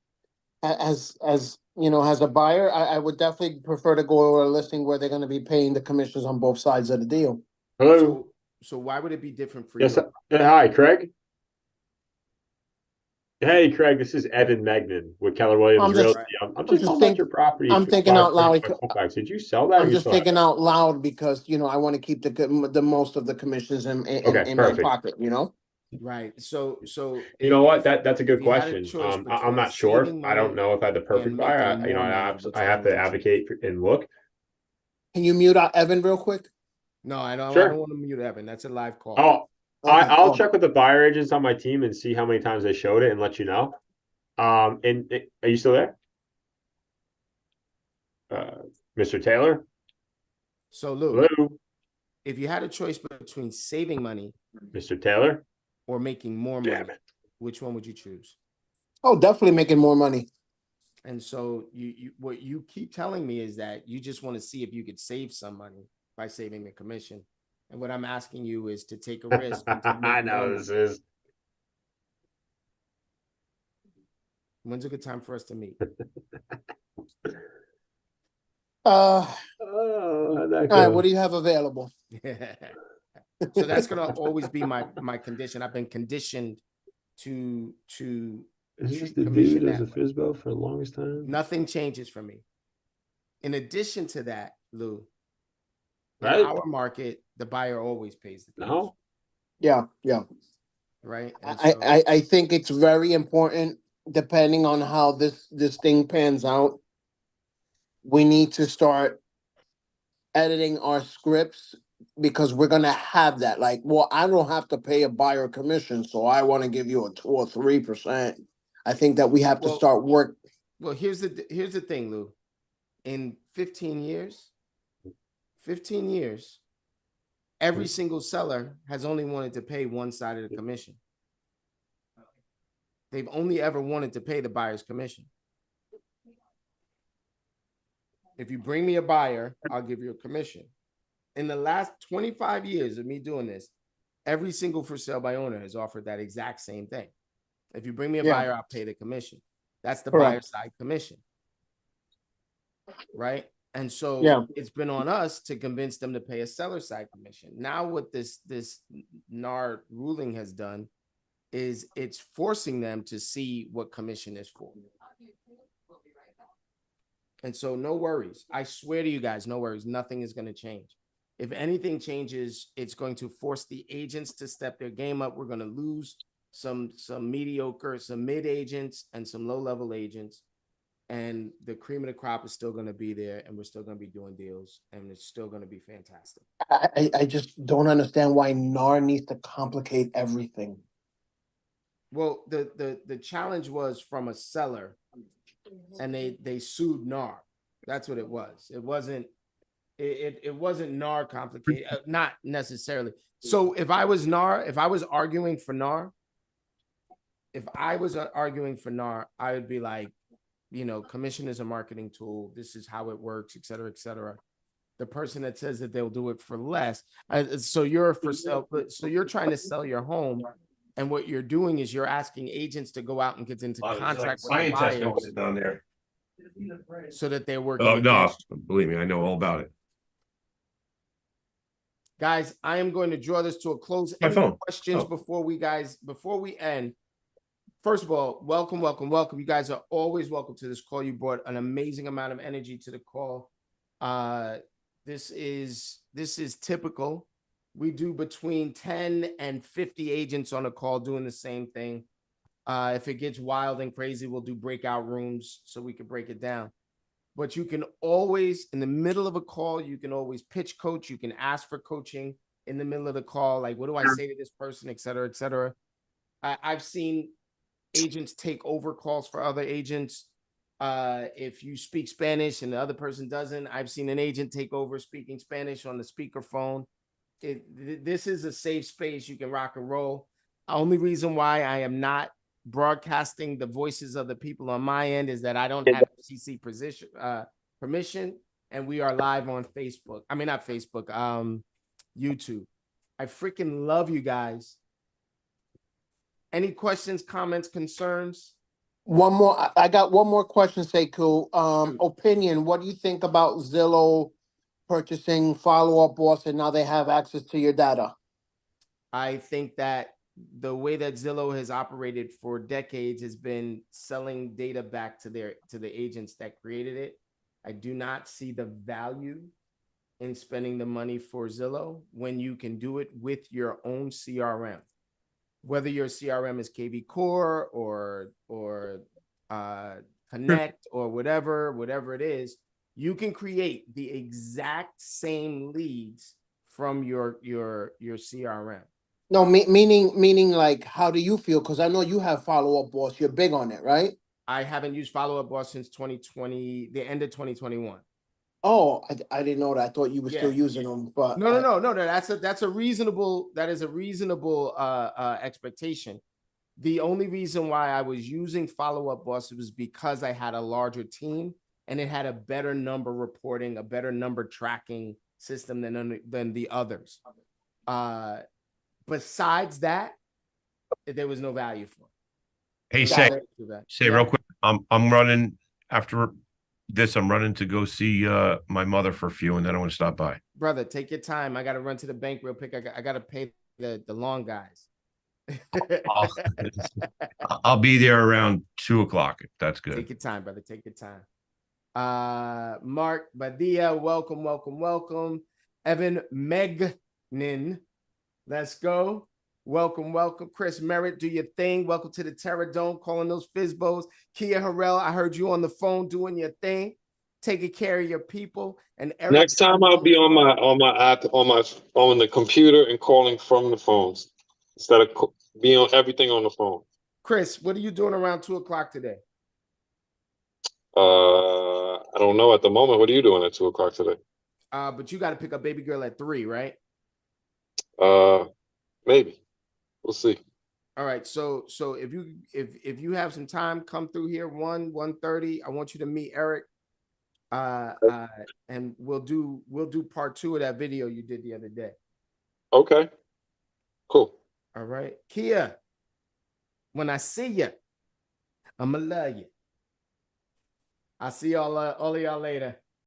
as as a buyer, I would definitely prefer to go to a listing where they're going to be paying the commissions on both sides of the deal. Hello. So why would it be different for Yes. you? Hi, Craig. Hey, Craig. This is Evan Megnan with Keller Williams Realty. I'm just calling about your property. I'm thinking out loud. Did you sell that? I'm just thinking out loud because I want to keep the most of the commissions in my pocket. Right. So you know what? That's a good question. I'm not sure. I don't know if I had the perfect buyer. I have to advocate and look. Can you mute out Evan real quick? No, I don't. Sure. I don't want to mute Evan. That's a live call. Oh, I'll check with the buyer agents on my team and see how many times they showed it and let you know. And are you still there? Mr. Taylor? So Lou, hello. if you had a choice between saving money, Mr. Taylor, or making more money, which one would you choose? Oh, definitely making more money. And so what you keep telling me is that you just want to see if you could save some money by saving the commission. And what I'm asking you is to take a risk. I know this is. When's a good time for us to meet? All That right, what goes. do you have available? So that's gonna always be my condition. I've been conditioned to Is this treat the commission dude as that a way. Fizbo for the longest time? Nothing changes for me. In addition to that, Lou, in Right? our market, the buyer always pays the commission, No. Yeah, yeah. right? And I, so I, I think it's very important, depending on how this thing pans out. We need to start editing our scripts because we're gonna have that. Like, well, I don't have to pay a buyer commission, so I want to give you a 2 or 3%. I think that we have to Well- start work. well, here's the thing, Lou. In 15 years, every single seller has only wanted to pay one side of the commission. They've only ever wanted to pay the buyer's commission. If you bring me a buyer, I'll give you a commission. In the last 25 years of me doing this, every single for sale by owner has offered that exact same thing. If you bring me a Yeah. buyer, I'll pay the commission. That's the Correct. buyer side commission. Right? And so Yeah. it's been on us to convince them to pay a seller side commission. Now what this NAR ruling has done is it's forcing them to see what commission is for. And so no worries. I swear to you guys, no worries. Nothing is going to change. If anything changes, it's going to force the agents to step their game up. We're going to lose some mediocre, some mid agents and some low-level agents. And the cream of the crop is still going to be there, and we're still going to be doing deals, and it's still going to be fantastic. I just don't understand why NAR needs to complicate everything. Well, the challenge was from a seller, and they sued NAR. That's what it was. It wasn't NAR complicated, not necessarily. So if I was NAR, if I was arguing for NAR, I would be like, you know, commission is a marketing tool. This is how it works, et cetera, et cetera. The person that says that they'll do it for less. So you're for sale. So you're trying to sell your home. And what you're doing is you're asking agents to go out and get into contract with the buyers down there. so that they're working. Oh no, against you. believe me, I know all about it. Guys, I am going to draw this to a close. My Any phone. questions before we end? First of all, welcome. You guys are always welcome to this call. You brought an amazing amount of energy to the call. This is typical. We do between 10 and 50 agents on a call doing the same thing. If it gets wild and crazy, we'll do breakout rooms so we can break it down. But you can always, in the middle of a call, you can always pitch coach. You can ask for coaching in the middle of the call. Like, what do I say to this person, et cetera, et cetera. I've seen agents take over calls for other agents. If you speak Spanish and the other person doesn't, I've seen an agent take over speaking Spanish on the speakerphone. This is a safe space. You can rock and roll. Only reason why I am not broadcasting the voices of the people on my end is that I don't have FCC permission, and we are live on Facebook. I mean, not Facebook, YouTube. I freaking love you guys. Any questions, comments, concerns? One more. I got one more question, Sekou. Opinion. What do you think about Zillow purchasing Follow Up Boss, and now they have access to your data? I think that the way that Zillow has operated for decades has been selling data back to the agents that created it. I do not see the value in spending the money for Zillow when you can do it with your own CRM. Whether your CRM is KV Core or Connect or whatever it is, you can create the exact same leads from your CRM. No, meaning like, how do you feel? Because I know you have Follow Up Boss. You're big on it, right? I haven't used Follow Up Boss since 2020, the end of 2021. Oh, I didn't know that. I thought you were still Yeah. using them, but No. That's a reasonable expectation. The only reason why I was using Follow Up Boss was because I had a larger team and it had a better number reporting, a better number tracking system than the others. Besides that, there was no value for it. Hey, Got say real quick. I'm running after this. I'm running to go see my mother for a few, and then I want to stop by. Brother, take your time. I got to run to the bank real quick. I got to pay the lawn guys. I'll be there around 2:00. That's good. Take your time, brother. Take your time. Mark Badia, welcome. Evan Megnin, let's go. Welcome. Chris Merritt, do your thing. Welcome to the Terror Dome, calling those Fizbos. Kia Harrell, I heard you on the phone doing your thing, taking care of your people. And Eric, next time I'll be on the computer and calling from the phones instead of being on everything on the phone. Chris, what are you doing around 2:00 today? I don't know at the moment. What are you doing at 2:00 today? But you got to pick up baby girl at 3, right? Maybe. We'll see. All right. So if you have some time, come through here 1:30. I want you to meet Eric. And we'll do part 2 of that video you did the other day. Okay. Cool. All right. Kia, when I see you, I'ma love you. I'll see all of y'all later.